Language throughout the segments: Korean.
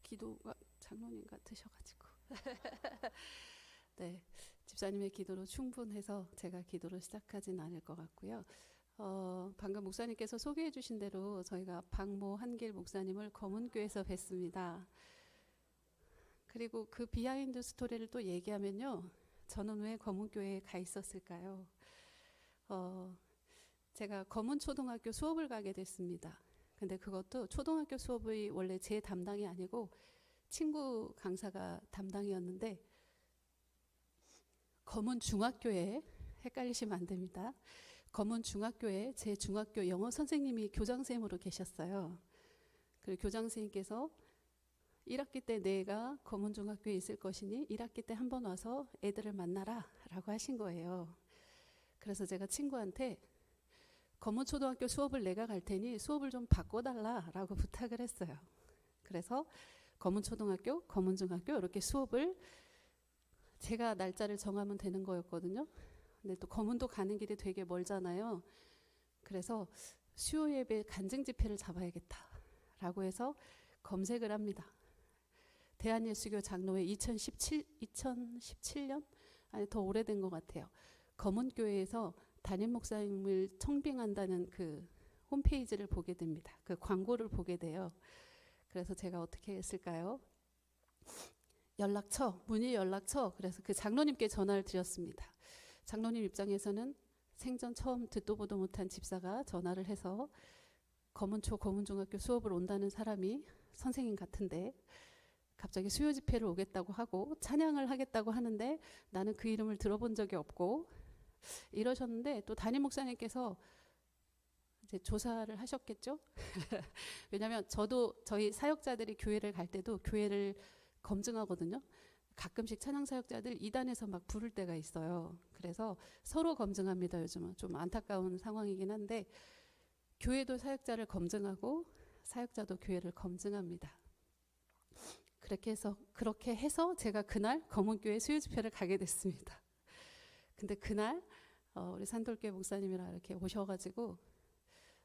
기도가 장로님 같으셔가지고 네, 집사님의 기도로 충분해서 제가 기도를 시작하진 않을 것 같고요. 방금 목사님께서 소개해 주신 대로 저희가 박모 한길 목사님을 검은교에서 뵀습니다. 그리고 그 비하인드 스토리를 또 얘기하면요, 저는 왜 검은교회에 가 있었을까요? 제가 검은초등학교 수업을 가게 됐습니다. 근데 그것도 초등학교 수업이 원래 제 담당이 아니고 친구 강사가 담당이었는데, 검은중학교에, 헷갈리시면 안 됩니다. 검은중학교에 제 중학교 영어 선생님이 교장선생님으로 계셨어요. 그리고 교장선생님께서 1학기 때 내가 검은중학교에 있을 것이니 1학기 때 한번 와서 애들을 만나라 라고 하신 거예요. 그래서 제가 친구한테 검은초등학교 수업을 내가 갈 테니 수업을 좀 바꿔달라 라고 부탁을 했어요. 그래서 검은초등학교, 검은중학교 이렇게 수업을 제가 날짜를 정하면 되는 거였거든요. 근데 또 검은도 가는 길이 되게 멀잖아요. 그래서 수요 예배 간증 집회를 잡아야겠다 라고 해서 검색을 합니다. 대한예수교 장로회 2017년? 아니 더 오래된 것 같아요. 검은교회에서 담임 목사님을 청빙한다는 그 홈페이지를 보게 됩니다. 그 광고를 보게 돼요. 그래서 제가 어떻게 했을까요? 문의 연락처. 그래서 그 장로님께 전화를 드렸습니다. 장로님 입장에서는 생전 처음 듣도 보도 못한 집사가 전화를 해서 검은중학교 수업을 온다는 사람이 선생님 같은데 갑자기 수요 집회를 오겠다고 하고 찬양을 하겠다고 하는데 나는 그 이름을 들어본 적이 없고 이러셨는데, 또 담임 목사님께서 이제 조사를 하셨겠죠. 왜냐하면 저희 사역자들이 교회를 갈 때도 교회를 검증하거든요. 가끔씩 찬양 사역자들 이단에서 막 부를 때가 있어요. 그래서 서로 검증합니다. 요즘은 좀 안타까운 상황이긴 한데 교회도 사역자를 검증하고 사역자도 교회를 검증합니다. 그렇게 해서 제가 그날 검은교회 수요 집회를 가게 됐습니다. 근데 그날 우리 산돌교회 목사님이랑 이렇게 오셔가지고,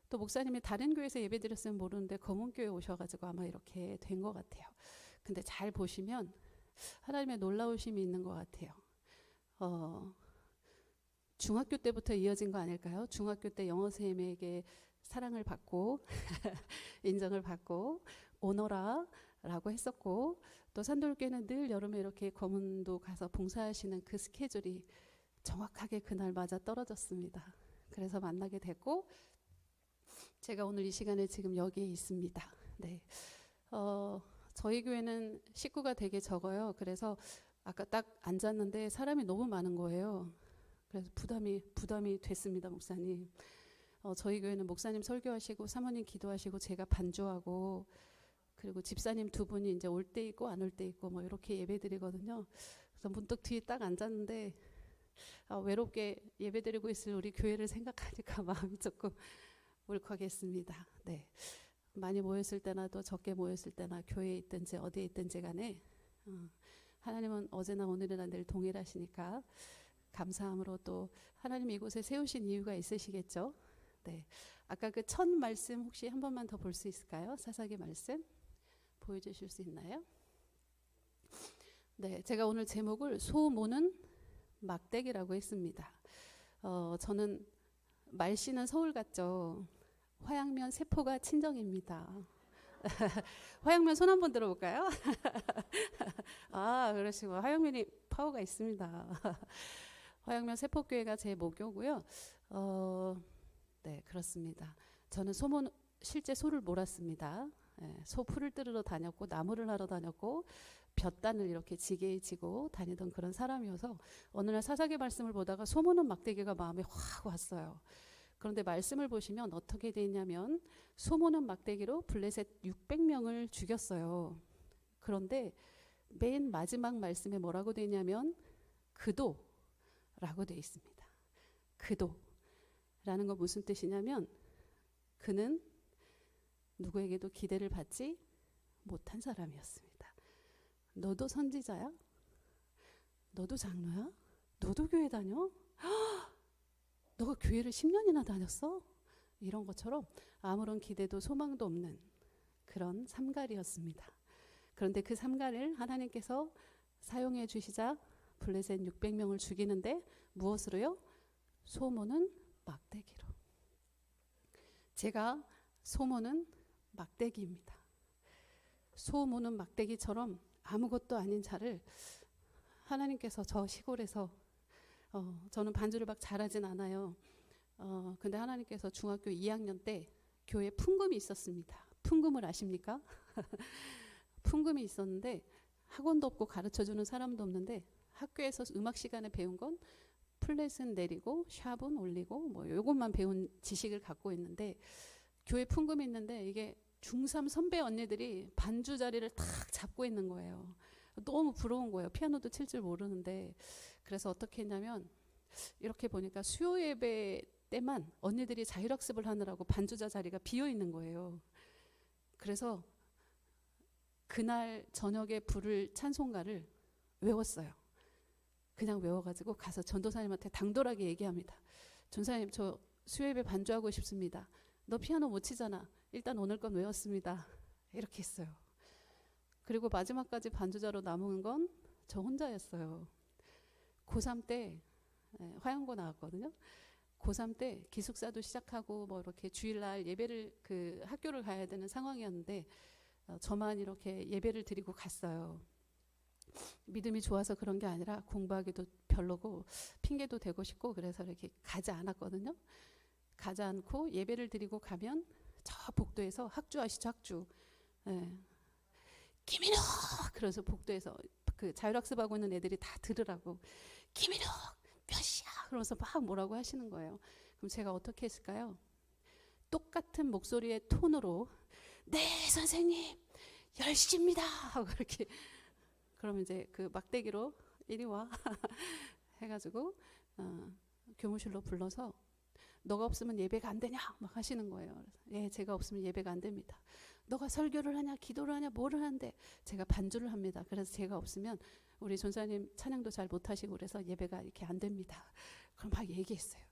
또 목사님이 다른 교회에서 예배 드렸으면 모르는데 검은교회 오셔가지고 아마 이렇게 된 것 같아요. 근데 잘 보시면 하나님의 놀라우심이 있는 것 같아요. 중학교 때부터 이어진 거 아닐까요? 중학교 때 영어 선생님에게 사랑을 받고 인정을 받고 오너라 라고 했었고, 또 산돌교회는 늘 여름에 이렇게 검은도 가서 봉사하시는 그 스케줄이 정확하게 그날 맞아 떨어졌습니다. 그래서 만나게 됐고 제가 오늘 이 시간에 지금 여기에 있습니다. 네, 저희 교회는 식구가 되게 적어요. 그래서 아까 딱 앉았는데 사람이 너무 많은 거예요. 그래서 부담이 됐습니다, 목사님. 저희 교회는 목사님 설교하시고 사모님 기도하시고 제가 반주하고, 그리고 집사님 두 분이 이제 올 때 있고 안 올 때 있고 뭐 이렇게 예배드리거든요. 그래서 문득 뒤에 딱 앉았는데 외롭게 예배드리고 있을 우리 교회를 생각하니까 마음이 조금 울컥했습니다. 네, 많이 모였을 때나 또 적게 모였을 때나 교회에 있든지 어디에 있든지 간에 하나님은 어제나 오늘이나 늘 동일하시니까 감사함으로 또 하나님 이곳에 세우신 이유가 있으시겠죠. 네, 아까 그 첫 말씀 혹시 한 번만 더 볼 수 있을까요? 사사기 말씀 보여주실 수 있나요? 네, 제가 오늘 제목을 소모는 막대기라고 했습니다. 저는 말씨는 서울 같죠. 화양면 세포가 친정입니다. 화양면 손 한번 들어볼까요? 아, 그러시고 화양면이 파워가 있습니다. 화양면 세포교회가 제 모교고요. 네, 그렇습니다. 저는 실제 소를 몰았습니다. 소 풀을 뜯으러 다녔고 나무를 하러 다녔고 볕단을 이렇게 지게에 지고 다니던 그런 사람이어서 어느 날 사사기 말씀을 보다가 소모는 막대기가 마음에 확 왔어요. 그런데 말씀을 보시면 어떻게 돼 있냐면 소모는 막대기로 블레셋 600명을 죽였어요. 그런데 맨 마지막 말씀에 뭐라고 돼 있냐면 그도라고 돼 있습니다. 그도라는 건 무슨 뜻이냐면 그는 누구에게도 기대를 받지 못한 사람이었습니다. 너도 선지자야? 너도 장로야? 너도 교회 다녀? 너가 교회를 10년이나 다녔어? 이런 것처럼 아무런 기대도 소망도 없는 그런 삼갈이었습니다. 그런데 그 삼가를 하나님께서 사용해 주시자 블레셋 600명을 죽이는데 무엇으로요? 소모는 막대기로. 제가 소모는 막대기입니다. 소모는 막대기처럼 아무것도 아닌 자를 하나님께서 저 시골에서 저는 반주를 막 잘하진 않아요. 근데 하나님께서 중학교 2학년 때 교회 풍금이 있었습니다. 풍금을 아십니까? 풍금이 있었는데 학원도 없고 가르쳐주는 사람도 없는데 학교에서 음악 시간에 배운 건 플랫은 내리고 샵은 올리고 뭐 요것만 배운 지식을 갖고 있는데 교회 풍금이 있는데 이게 중3 선배 언니들이 반주 자리를 탁 잡고 있는 거예요. 너무 부러운 거예요. 피아노도 칠 줄 모르는데. 그래서 어떻게 했냐면 이렇게 보니까 수요 예배 때만 언니들이 자율학습을 하느라고 반주자 자리가 비어 있는 거예요. 그래서 그날 저녁에 부를 찬송가를 외웠어요. 그냥 외워가지고 가서 전도사님한테 당돌하게 얘기합니다. 전사님, 저 수요예배 반주하고 싶습니다. 너 피아노 못 치잖아. 일단 오늘 건 외웠습니다. 이렇게 했어요. 그리고 마지막까지 반주자로 남은 건 저 혼자였어요. 고3 때 화양고 나왔거든요. 고3 때 기숙사도 시작하고 뭐 이렇게 주일날 예배를 그 학교를 가야 되는 상황이었는데 저만 이렇게 예배를 드리고 갔어요. 믿음이 좋아서 그런 게 아니라 공부하기도 별로고 핑계도 대고 싶고 그래서 이렇게 가지 않았거든요. 가지 않고 예배를 드리고 가면 저 복도에서 학주 아시죠? 학주. 김인욱! 그래서 복도에서 그 자율학습하고 있는 애들이 다 들으라고 김인욱! 몇 시야? 그러면서 막 뭐라고 하시는 거예요. 그럼 제가 어떻게 했을까요? 똑같은 목소리의 톤으로 네 선생님 10시입니다 하고 이렇게 그러면 이제 그 막대기로 이리 와 해가지고 교무실로 불러서 너가 없으면 예배가 안 되냐 막 하시는 거예요. 그래서, 예, 제가 없으면 예배가 안 됩니다. 너가 설교를 하냐 기도를 하냐 뭐를 하는데 제가 반주를 합니다. 그래서 제가 없으면 우리 전사님 찬양도 잘 못하시고 그래서 예배가 이렇게 안 됩니다. 그럼 막 얘기했어요.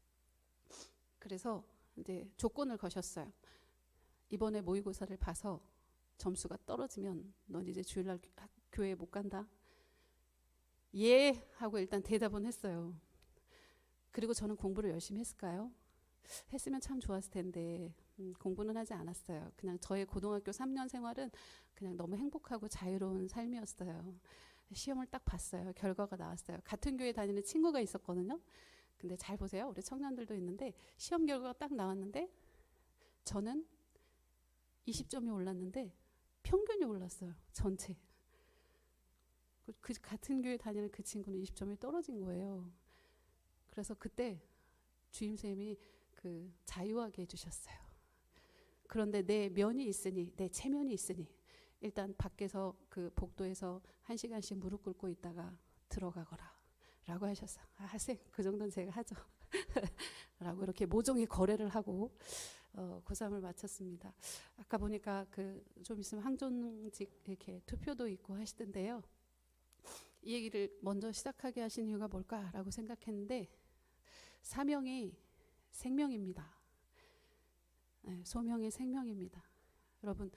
그래서 이제 조건을 거셨어요. 이번에 모의고사를 봐서 점수가 떨어지면 넌 이제 주일날 교회에 못 간다. 예 하고 일단 대답은 했어요. 그리고 저는 공부를 열심히 했을까요? 했으면 참 좋았을 텐데 공부는 하지 않았어요. 그냥 저의 고등학교 3년 생활은 그냥 너무 행복하고 자유로운 삶이었어요. 시험을 딱 봤어요. 결과가 나왔어요. 같은 교회 다니는 친구가 있었거든요. 근데 잘 보세요. 우리 청년들도 있는데 시험 결과가 딱 나왔는데 저는 20점이 올랐는데 평균이 올랐어요. 전체. 그 같은 교회 다니는 그 친구는 20점이 떨어진 거예요. 그래서 그때 주임쌤이 그 자유하게 해주셨어요. 그런데 내 면이 있으니 내 체면이 있으니 일단 밖에서 그 복도에서 1시간씩 무릎 꿇고 있다가 들어가거라 라고 하셨어요. 아, 쌤, 그 정도는 제가 하죠. 라고 이렇게 모종의 거래를 하고 고3을 마쳤습니다. 아까 보니까 그 좀 있으면 항존직 이렇게 투표도 있고 하시던데요. 이 얘기를 먼저 시작하게 하신 이유가 뭘까라고 생각했는데 사명이 생명입니다. 네, 소명이 생명입니다. 여러분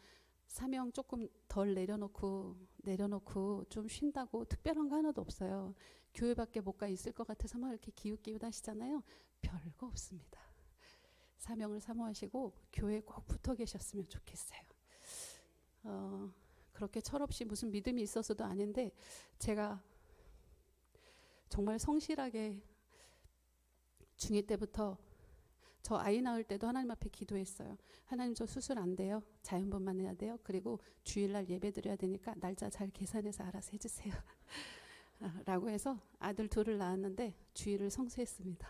사명 조금 덜 내려놓고 좀 쉰다고 특별한 거 하나도 없어요. 교회밖에 못 가 있을 것 같아서 막 이렇게 기웃기웃 하시잖아요. 별거 없습니다. 사명을 사모하시고 교회에 꼭 붙어 계셨으면 좋겠어요. 그렇게 철없이 무슨 믿음이 있어서도 아닌데 제가 정말 성실하게 중2 때부터 저 아이 낳을 때도 하나님 앞에 기도했어요. 하나님 저 수술 안 돼요. 자연분만 해야 돼요. 그리고 주일날 예배 드려야 되니까 날짜 잘 계산해서 알아서 해주세요. 라고 해서 아들 둘을 낳았는데 주일을 성수했습니다.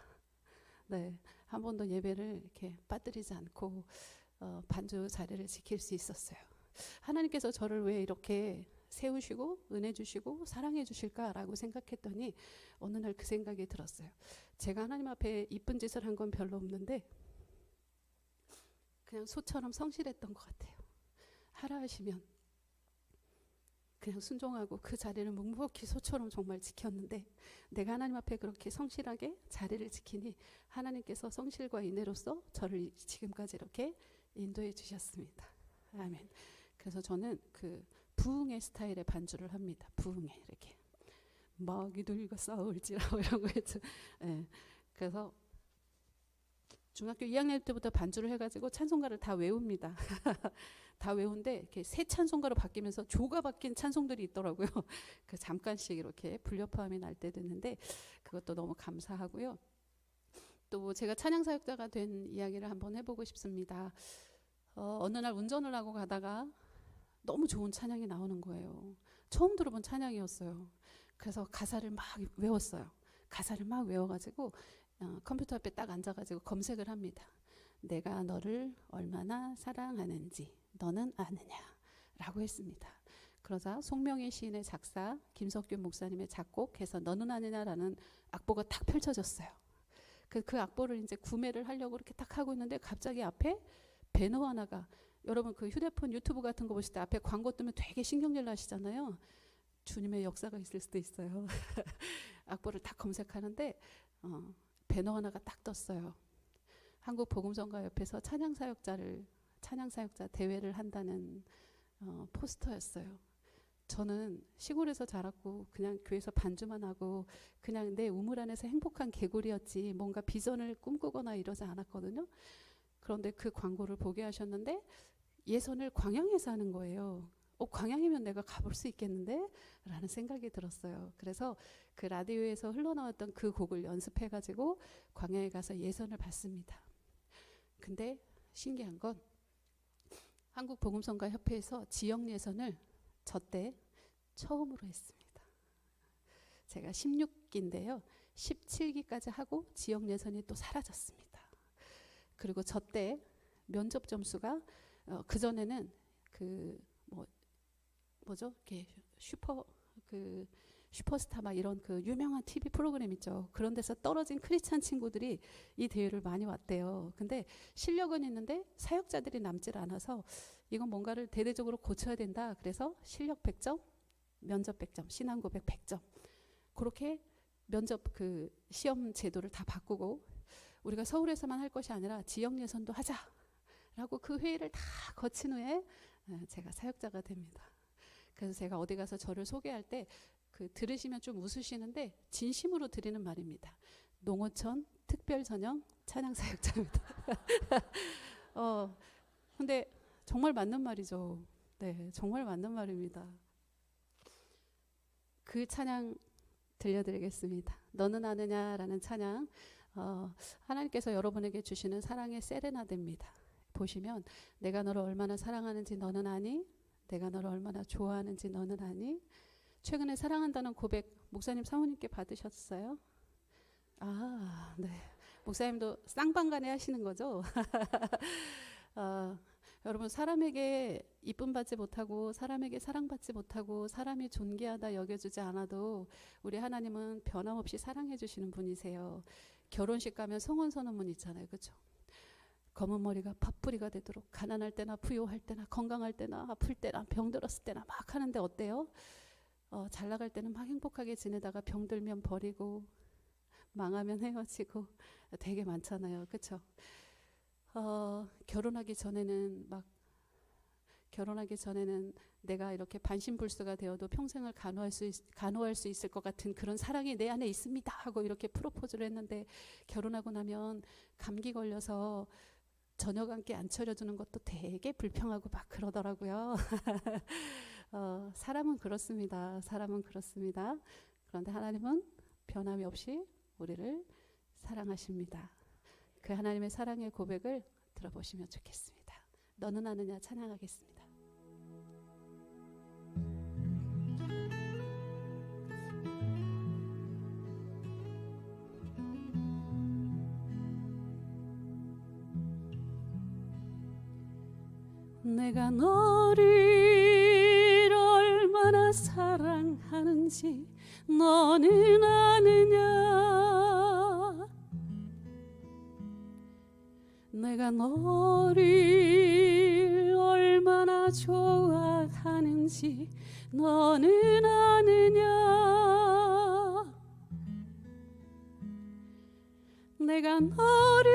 네, 한 번도 예배를 이렇게 빠뜨리지 않고 반주 자리를 지킬 수 있었어요. 하나님께서 저를 왜 이렇게 세우시고 은혜 주시고 사랑해 주실까라고 생각했더니 어느 날 그 생각이 들었어요. 제가 하나님 앞에 이쁜 짓을 한 건 별로 없는데 그냥 소처럼 성실했던 것 같아요. 하라 하시면 그냥 순종하고 그 자리를 묵묵히 소처럼 정말 지켰는데 내가 하나님 앞에 그렇게 성실하게 자리를 지키니 하나님께서 성실과 인내로서 저를 지금까지 이렇게 인도해 주셨습니다. 아멘. 그래서 저는 그 부흥의 스타일의 반주를 합니다. 부흥회 이렇게 마귀들과 싸울지라고 이런 거 있죠. 예. 그래서 중학교 2학년 때부터 반주를 해가지고 찬송가를 다 외웁니다. 다 외운데 이렇게 새 찬송가로 바뀌면서 조가 바뀐 찬송들이 있더라고요. 그 잠깐씩 이렇게 불협화음이 날 때도 있는데 그것도 너무 감사하고요. 또 제가 찬양사역자가 된 이야기를 한번 해보고 싶습니다. 어느 날 운전을 하고 가다가 너무 좋은 찬양이 나오는 거예요. 처음 들어본 찬양이었어요. 그래서 가사를 막 외웠어요. 가사를 막 외워가지고 컴퓨터 앞에 딱 앉아가지고 검색을 합니다. 내가 너를 얼마나 사랑하는지 너는 아느냐 라고 했습니다. 그러자 송명희 시인의 작사, 김석균 목사님의 작곡해서 너는 아느냐라는 악보가 딱 펼쳐졌어요. 그 악보를 이제 구매를 하려고 이렇게 딱 하고 있는데 갑자기 앞에 배너 하나가, 여러분 그 휴대폰 유튜브 같은 거 보실 때 앞에 광고 뜨면 되게 신경질 나시잖아요. 주님의 역사가 있을 수도 있어요. 악보를 딱 검색하는데 배너 하나가 딱 떴어요. 한국복음성가협회에서 찬양사역자 대회를 한다는 포스터였어요. 저는 시골에서 자랐고 그냥 교회에서 반주만 하고 그냥 내 우물 안에서 행복한 개구리였지 뭔가 비전을 꿈꾸거나 이러지 않았거든요. 그런데 그 광고를 보게 하셨는데 예선을 광양에서 하는 거예요. 광양이면 내가 가볼 수 있겠는데? 라는 생각이 들었어요. 그래서 그 라디오에서 흘러나왔던 그 곡을 연습해가지고 광양에 가서 예선을 봤습니다. 근데 신기한 건 한국복음성가협회에서 지역 예선을 저 때 처음으로 했습니다. 제가 16기인데요. 17기까지 하고 지역 예선이 또 사라졌습니다. 그리고 저 때 면접 점수가 그전에는 이렇게 슈퍼스타 막 이런 그 유명한 TV 프로그램 있죠. 그런 데서 떨어진 크리스찬 친구들이 이 대회를 많이 왔대요. 근데 실력은 있는데 사역자들이 남질 않아서 이건 뭔가를 대대적으로 고쳐야 된다. 그래서 실력 100점, 면접 100점, 신앙 고백 100점. 그렇게 면접 그 시험 제도를 다 바꾸고 우리가 서울에서만 할 것이 아니라 지역 예선도 하자라고 그 회의를 다 거친 후에 제가 사역자가 됩니다. 그래서 제가 어디 가서 저를 소개할 때 들으시면 좀 웃으시는데 진심으로 드리는 말입니다. 농어촌 특별 전형 찬양 사역자입니다. 근데 정말 맞는 말이죠. 네, 정말 맞는 말입니다. 그 찬양 들려드리겠습니다. 너는 아느냐라는 찬양. 하나님께서 여러분에게 주시는 사랑의 세레나데입니다. 보시면 내가 너를 얼마나 사랑하는지 너는 아니? 내가 너를 얼마나 좋아하는지 너는 아니? 최근에 사랑한다는 고백 목사님 사모님께 받으셨어요? 네. 목사님도 쌍방간에 하시는 거죠? 여러분 사람에게 이쁨 받지 못하고 사람에게 사랑받지 못하고 사람이 존귀하다 여겨주지 않아도 우리 하나님은 변함없이 사랑해 주시는 분이세요. 결혼식 가면 성원선언문 있잖아요. 그렇죠? 검은 머리가 팥뿌리가 되도록 가난할 때나 부유할 때나 건강할 때나 아플 때나 병들었을 때나 막 하는데 어때요? 잘 나갈 때는 막 행복하게 지내다가 병들면 버리고 망하면 헤어지고 되게 많잖아요. 그렇죠? 결혼하기 전에는 내가 이렇게 반신불수가 되어도 평생을 간호할 수 있을 것 같은 그런 사랑이 내 안에 있습니다 하고 이렇게 프로포즈를 했는데 결혼하고 나면 감기 걸려서 저녁 함께 안 차려주는 것도 되게 불평하고 막 그러더라고요. 사람은 그렇습니다. 사람은 그렇습니다. 그런데 하나님은 변함이 없이 우리를 사랑하십니다. 그 하나님의 사랑의 고백을 들어보시면 좋겠습니다. 너는 아느냐 찬양하겠습니다. 내가 너를 얼마나 사랑하는지 너는 아느냐? 내가 너를 얼마나 좋아하는지 너는 아느냐? 내가 너를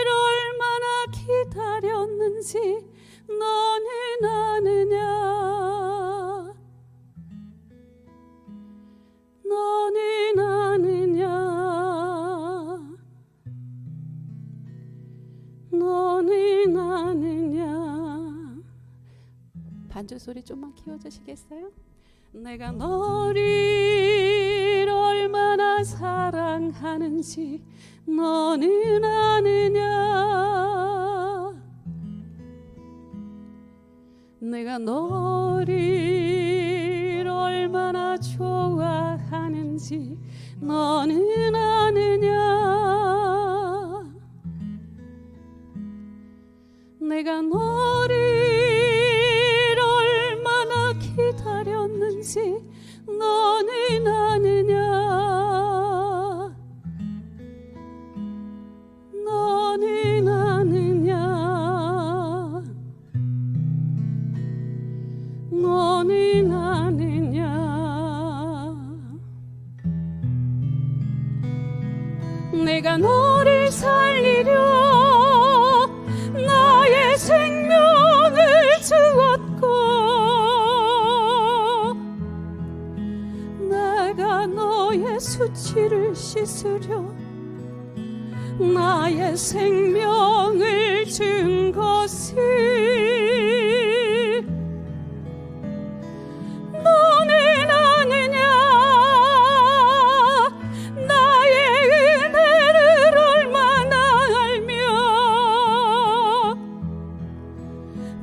얼마나 기다렸는지 너는 아느냐? 너는 아느냐. 반주 소리 좀만 키워주시겠어요? 내가 너를 얼마나 사랑하는지 너는 아느냐. 내가 너를 얼마나 좋아하는지 너는 아느냐. 내가 너를 얼마나 기다렸는지 너는 아느냐. 너는 아느냐. 너는 아느냐. 내가 너를 살리려 나의 생명을 주었고 내가 너의 수치를 씻으려 나의 생명을 준 것을 너는 아느냐. 나의 은혜를 얼마나 알며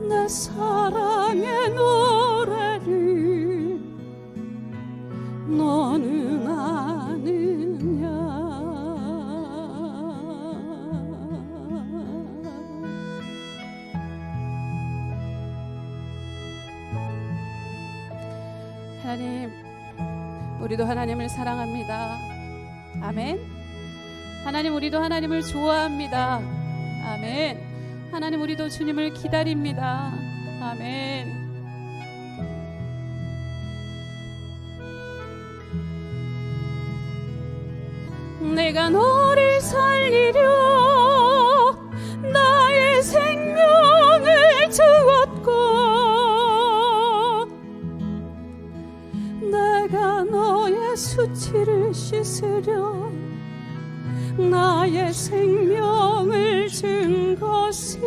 내 사랑의 노래를 너는 아느냐. 하나님, 우리도 하나님을 사랑합니다. 아멘. 하나님, 우리도 하나님을 좋아합니다. 아멘. 하나님, 우리도 주님을 기다립니다. 아멘. 내가 너를 살리려 나의 생명을 주었고 내가 너의 수치를 씻으려 나의 생명을 준 것을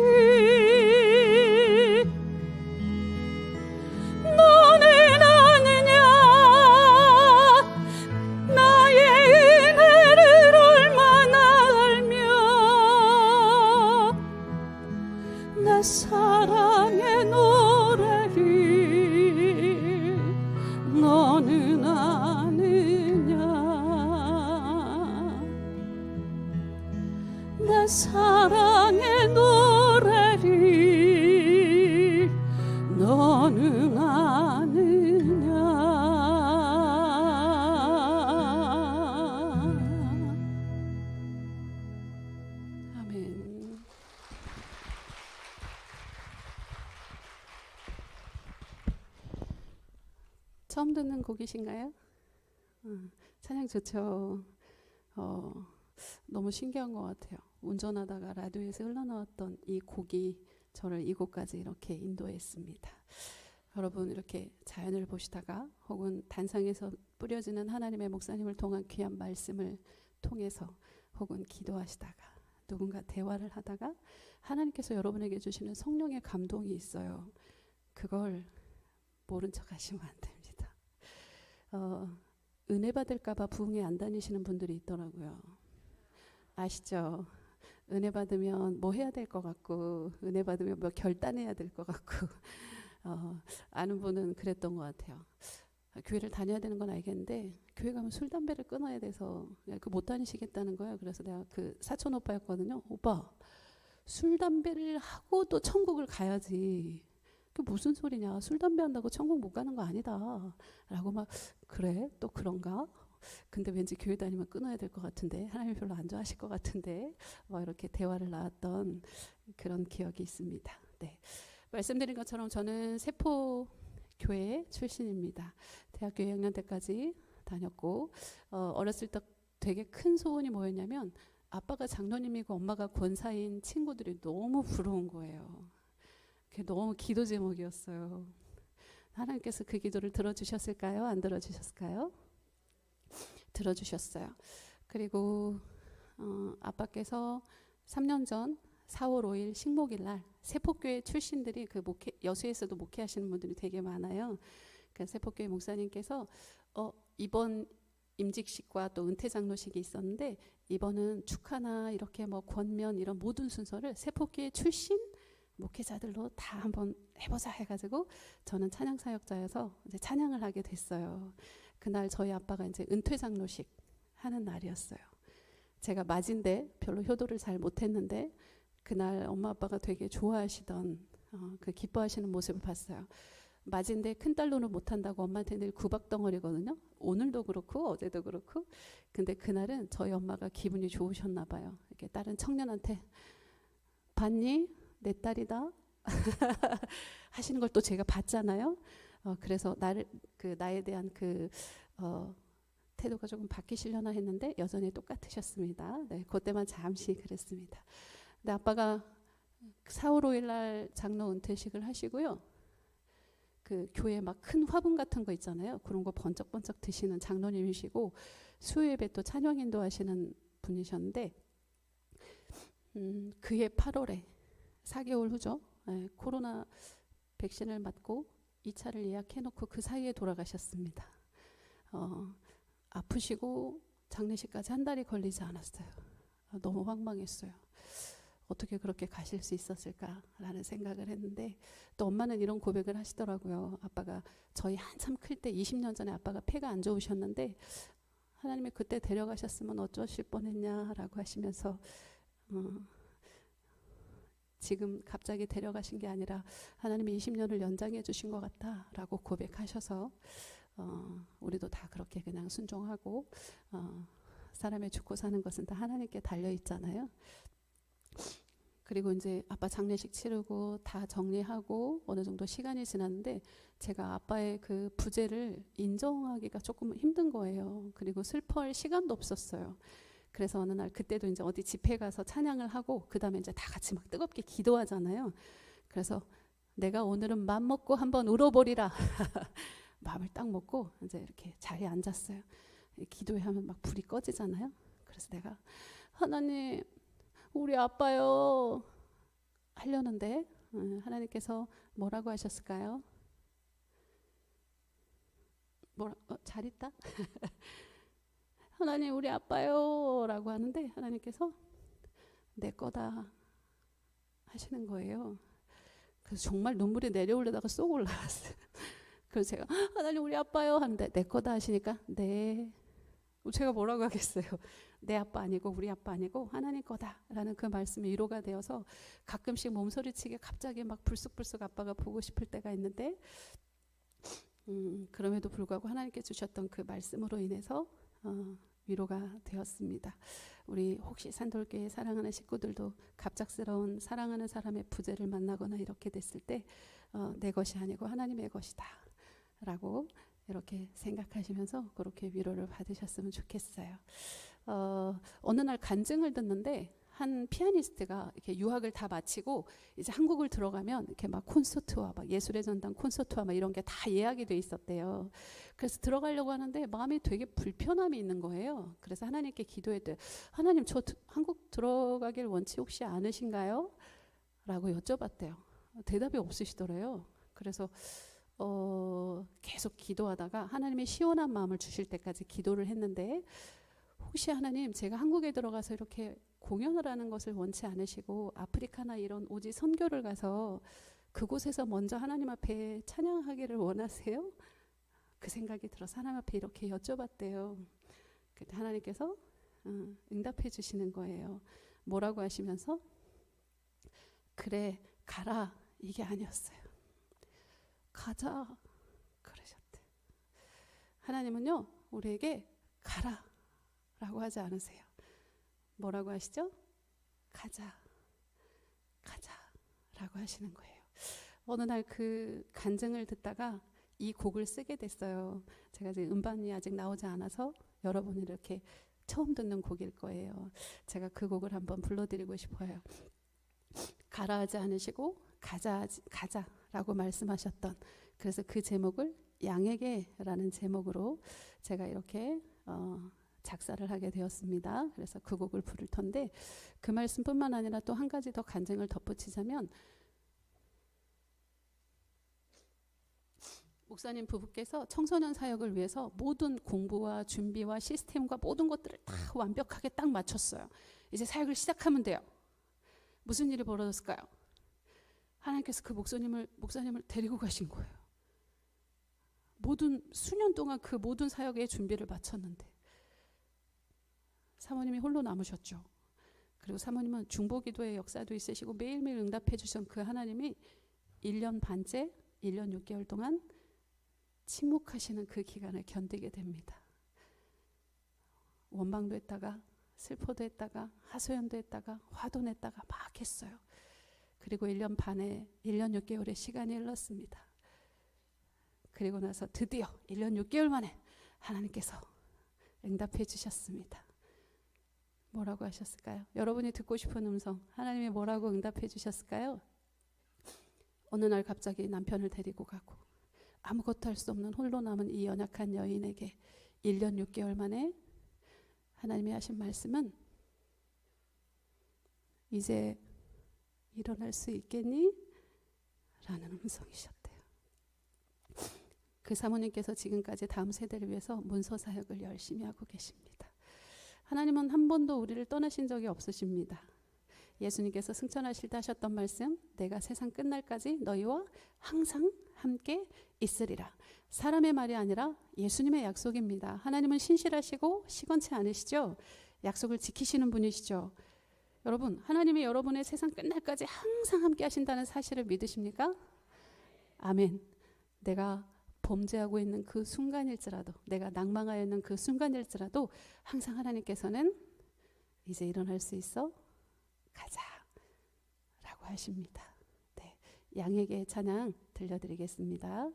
너는 아느냐. 나의 은혜를 얼마나 알며 내 사랑의 노래를 너는 아느냐. 내 사랑의 노래를 너는 아느냐. 아멘. 처음 듣는 곡이신가요? 찬양 좋죠. 너무 신기한 것 같아요. 운전하다가 라디오에서 흘러나왔던 이 곡이 저를 이곳까지 이렇게 인도했습니다. 여러분, 이렇게 자연을 보시다가 혹은 단상에서 뿌려지는 하나님의 목사님을 통한 귀한 말씀을 통해서 혹은 기도하시다가 누군가 대화를 하다가 하나님께서 여러분에게 주시는 성령의 감동이 있어요. 그걸 모른 척 하시면 안 됩니다. 은혜 받을까 봐 부흥회 안 다니시는 분들이 있더라고요. 아시죠? 은혜 받으면 뭐 해야 될 것 같고 은혜 받으면 뭐 결단해야 될 것 같고 아는 분은 그랬던 것 같아요. 교회를 다녀야 되는 건 알겠는데 교회 가면 술 담배를 끊어야 돼서 그 못 다니시겠다는 거예요. 그래서 내가 그 사촌 오빠였거든요. 오빠, 술 담배를 하고 또 천국을 가야지. 그 무슨 소리냐? 술 담배 한다고 천국 못 가는 거 아니다. 라고 막 그래? 또 그런가? 근데 왠지 교회 다니면 끊어야 될 것 같은데 하나님 별로 안 좋아하실 것 같은데 이렇게 대화를 나왔던 그런 기억이 있습니다. 네, 말씀드린 것처럼 저는 세포교회 출신입니다. 대학교 2학년 때까지 다녔고 어렸을 때 되게 큰 소원이 뭐였냐면 아빠가 장로님이고 엄마가 권사인 친구들이 너무 부러운 거예요. 그게 너무 기도 제목이었어요. 하나님께서 그 기도를 들어주셨을까요? 안 들어주셨을까요? 들어주셨어요. 그리고 아빠께서 3년 전 4월 5일 식목일 날 세포교회 출신들이 그 목회, 여수에서도 목회하시는 분들이 되게 많아요. 그 세포교회 목사님께서 이번 임직식과 또 은퇴장로식이 있었는데 이번은 축하나 이렇게 뭐 권면 이런 모든 순서를 세포교회 출신 목회자들로 다 한번 해보자 해가지고 저는 찬양 사역자여서 이제 찬양을 하게 됐어요. 그날 저희 아빠가 이제 은퇴장로식 하는 날이었어요. 제가 맞인데 별로 효도를 잘 못했는데 그날 엄마 아빠가 되게 좋아하시던 그 기뻐하시는 모습을 봤어요. 맞인데 큰딸로는 못한다고 엄마한테 늘 구박덩어리거든요. 오늘도 그렇고 어제도 그렇고. 근데 그날은 저희 엄마가 기분이 좋으셨나 봐요. 이렇게 다른 청년한테 봤니? 내 딸이다 하시는 걸 또 제가 봤잖아요. 그래서 나에 대한 태도가 조금 바뀌시려나 했는데 여전히 똑같으셨습니다. 네, 그때만 잠시 그랬습니다. 근데 아빠가 4월 5일 날 장로 은퇴식을 하시고요. 그 교회 막 큰 화분 같은 거 있잖아요. 그런 거 번쩍번쩍 드시는 장로님이시고 수요예배 또 찬양 인도하시는 분이셨는데 그해 8월에 4개월 후죠. 네, 코로나 백신을 맞고 2차를 예약해놓고 그 사이에 돌아가셨습니다. 아프시고 장례식까지 한 달이 걸리지 않았어요. 너무 황망했어요. 어떻게 그렇게 가실 수 있었을까라는 생각을 했는데 또 엄마는 이런 고백을 하시더라고요. 아빠가 저희 한참 클 때 20년 전에 아빠가 폐가 안 좋으셨는데 하나님이 그때 데려가셨으면 어쩌실 뻔했냐라고 하시면서 지금 갑자기 데려가신 게 아니라 하나님이 20년을 연장해 주신 것 같다라고 고백하셔서 우리도 다 그렇게 그냥 순종하고 사람의 죽고 사는 것은 다 하나님께 달려 있잖아요. 그리고 이제 아빠 장례식 치르고 다 정리하고 어느 정도 시간이 지났는데 제가 아빠의 그 부재를 인정하기가 조금 힘든 거예요. 그리고 슬퍼할 시간도 없었어요. 그래서 어느 날 그때도 이제 어디 집회 가서 찬양을 하고 그 다음에 이제 다 같이 막 뜨겁게 기도하잖아요. 그래서 내가 오늘은 맘 먹고 한번 울어버리라. 마음을 딱 먹고 이제 이렇게 자리에 앉았어요. 기도회 하면 막 불이 꺼지잖아요. 그래서 내가 하나님 우리 아빠요 하려는데 하나님께서 뭐라고 하셨을까요? 잘 있다? 하나님 우리 아빠요 라고 하는데 하나님께서 내 거다 하시는 거예요. 그래서 정말 눈물이 내려오려다가 쏙 올라왔어요. 그래서 제가 하나님 우리 아빠요 하는데 내 거다 하시니까 네. 제가 뭐라고 하겠어요. 내 아빠 아니고 우리 아빠 아니고 하나님 거다라는 그 말씀이 위로가 되어서 가끔씩 몸소리치게 갑자기 막 불쑥불쑥 아빠가 보고 싶을 때가 있는데 그럼에도 불구하고 하나님께 주셨던 그 말씀으로 인해서 위로가 되었습니다. 우리 혹시 산돌교회 사랑하는 식구들도 갑작스러운 사랑하는 사람의 부재를 만나거나 이렇게 됐을 때 내 것이 아니고 하나님의 것이다 라고 이렇게 생각하시면서 그렇게 위로를 받으셨으면 좋겠어요. 어느 날 간증을 듣는데 한 피아니스트가 이렇게 유학을 다 마치고 이제 한국을 들어가면 이렇게 막 콘서트와 막 예술의 전당 콘서트와 막 이런 게 다 예약이 돼 있었대요. 그래서 들어가려고 하는데 마음이 되게 불편함이 있는 거예요. 그래서 하나님께 기도했대요. 하나님 저 한국 들어가길 원치 혹시 않으신가요? 라고 여쭤봤대요. 대답이 없으시더래요. 그래서 계속 기도하다가 하나님이 시원한 마음을 주실 때까지 기도를 했는데 혹시 하나님 제가 한국에 들어가서 이렇게 공연을 하는 것을 원치 않으시고 아프리카나 이런 오지 선교를 가서 그곳에서 먼저 하나님 앞에 찬양하기를 원하세요? 그 생각이 들어서 하나님 앞에 이렇게 여쭤봤대요. 그때 하나님께서 응답해 주시는 거예요. 뭐라고 하시면서 그래 가라 이게 아니었어요. 가자 그러셨대. 하나님은요 우리에게 가라 라고 하지 않으세요. 뭐라고 하시죠? 가자 라고 하시는 거예요. 어느 날 그 간증을 듣다가 이 곡을 쓰게 됐어요. 제가 지금 음반이 아직 나오지 않아서 여러분이 이렇게 처음 듣는 곡일 거예요. 제가 그 곡을 한번 불러드리고 싶어요. 가라 하지 않으시고 가자라고 말씀하셨던 그래서 그 제목을 양에게라는 제목으로 제가 이렇게 작사를 하게 되었습니다. 그래서 그 곡을 부를 텐데 그 말씀뿐만 아니라 또 한 가지 더 간증을 덧붙이자면 목사님 부부께서 청소년 사역을 위해서 모든 공부와 준비와 시스템과 모든 것들을 다 완벽하게 딱 맞췄어요. 이제 사역을 시작하면 돼요. 무슨 일이 벌어졌을까요? 하나님께서 그 목사님을 데리고 가신 거예요. 모든 수년 동안 그 모든 사역의 준비를 마쳤는데 사모님이 홀로 남으셨죠. 그리고 사모님은 중보기도의 역사도 있으시고 매일매일 응답해 주신 그 하나님이 1년 반째 1년 6개월 동안 침묵하시는 그 기간을 견디게 됩니다. 원방도 했다가 슬퍼도 했다가 하소연도 했다가 화도 냈다가 막 했어요. 그리고 1년 반에 1년 6개월의 시간이 흘렀습니다. 그리고 나서 드디어 1년 6개월 만에 하나님께서 응답해 주셨습니다. 뭐라고 하셨을까요? 여러분이 듣고 싶은 음성, 하나님이 뭐라고 응답해 주셨을까요? 어느 날 갑자기 남편을 데리고 가고 아무것도 할 수 없는 홀로 남은 이 연약한 여인에게 1년 6개월 만에 하나님이 하신 말씀은 이제 일어날 수 있겠니? 라는 음성이셨대요. 그 사모님께서 지금까지 다음 세대를 위해서 문서 사역을 열심히 하고 계십니다. 하나님은 한 번도 우리를 떠나신 적이 없으십니다. 예수님께서 승천하실 때 하셨던 말씀, 내가 세상 끝날까지 너희와 항상 함께 있으리라. 사람의 말이 아니라 예수님의 약속입니다. 하나님은 신실하시고 시건치 않으시죠? 약속을 지키시는 분이시죠. 여러분, 하나님이 여러분의 세상 끝날까지 항상 함께 하신다는 사실을 믿으십니까? 아멘. 내가 범죄하고 있는 그 순간일지라도, 내가 낭망하여 있는 그 순간일지라도 항상 하나님께서는 이제 일어날 수 있어? 가자 라고 하십니다. 네, 양에게 찬양 들려드리겠습니다.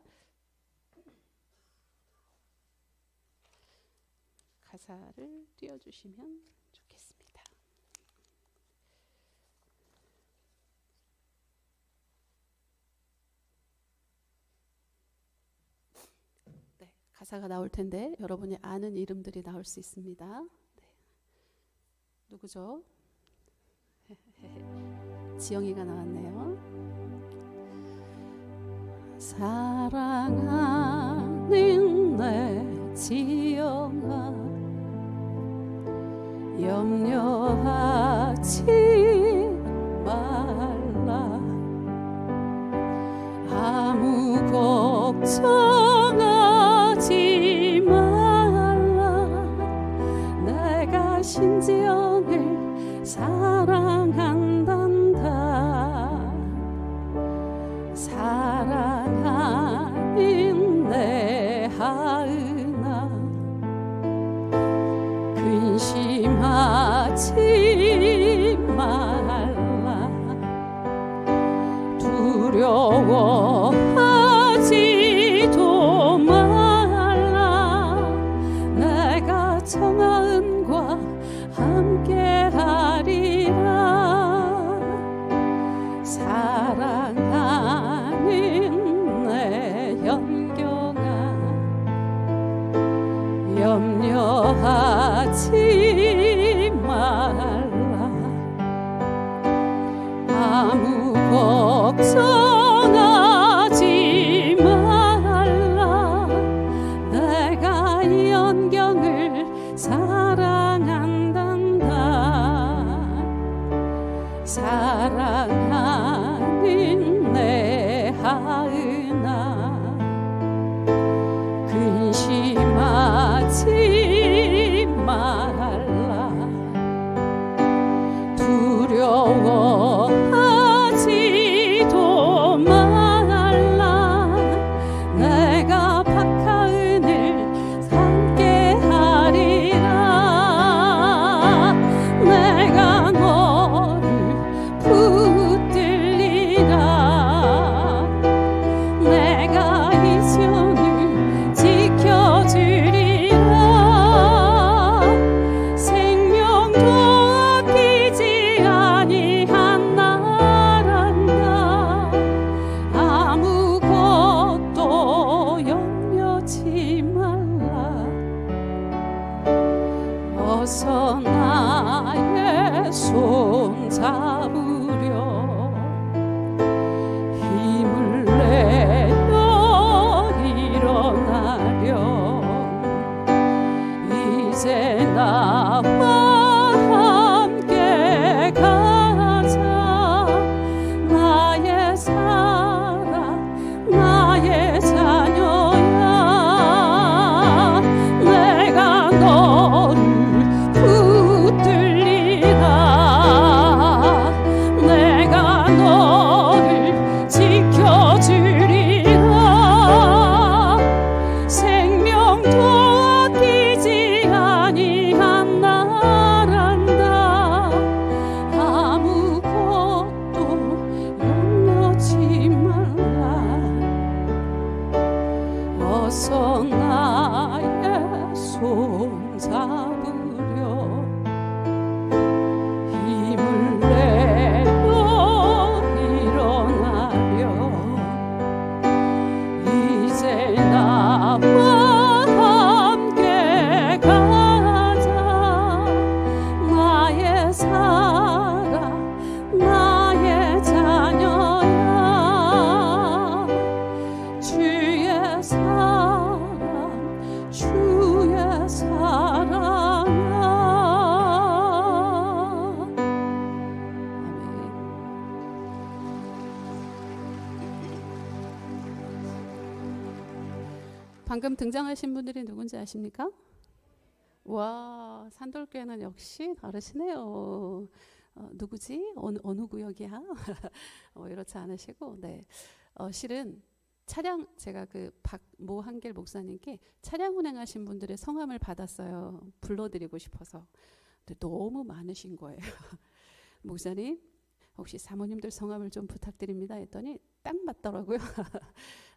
가사를 띄워주시면 좋겠습니다. 네, 가사가 나올 텐데 여러분이 아는 이름들이 나올 수 있습니다. 네. 누구죠? 지영이가 나왔네요. 사랑하는 내 지영아, 염려하지 말라. 아무 걱정하지 말라. 내가 신지영을 사랑한단다. 사랑하는 내 하은아, 근심하지 말라. 두려워하지도 말라. 내가 청하은과 함께하리라. 사랑하는 내 연경아, 염려하지 말라. 아무 걱정하지 말라. 내가 이 연경을 사랑한단다. 사랑하는 내 하은아, 근심하지 말라. 두려워하지도 말라. 내가 박하은을 함께하리라. 내가 너를 붙들리라. 방금 등장하신 분들이 누군지 아십니까? 와, 산돌교회는 역시 다르시네요. 누구지? 어느 구역이야? 이렇지 않으시고, 네. 실은 차량, 제가 그 박모 한길 목사님께 차량 운행하신 분들의 성함을 받았어요. 불러드리고 싶어서. 근데 너무 많으신 거예요. 목사님, 혹시 사모님들 성함을 좀 부탁드립니다 했더니 딱 맞더라고요.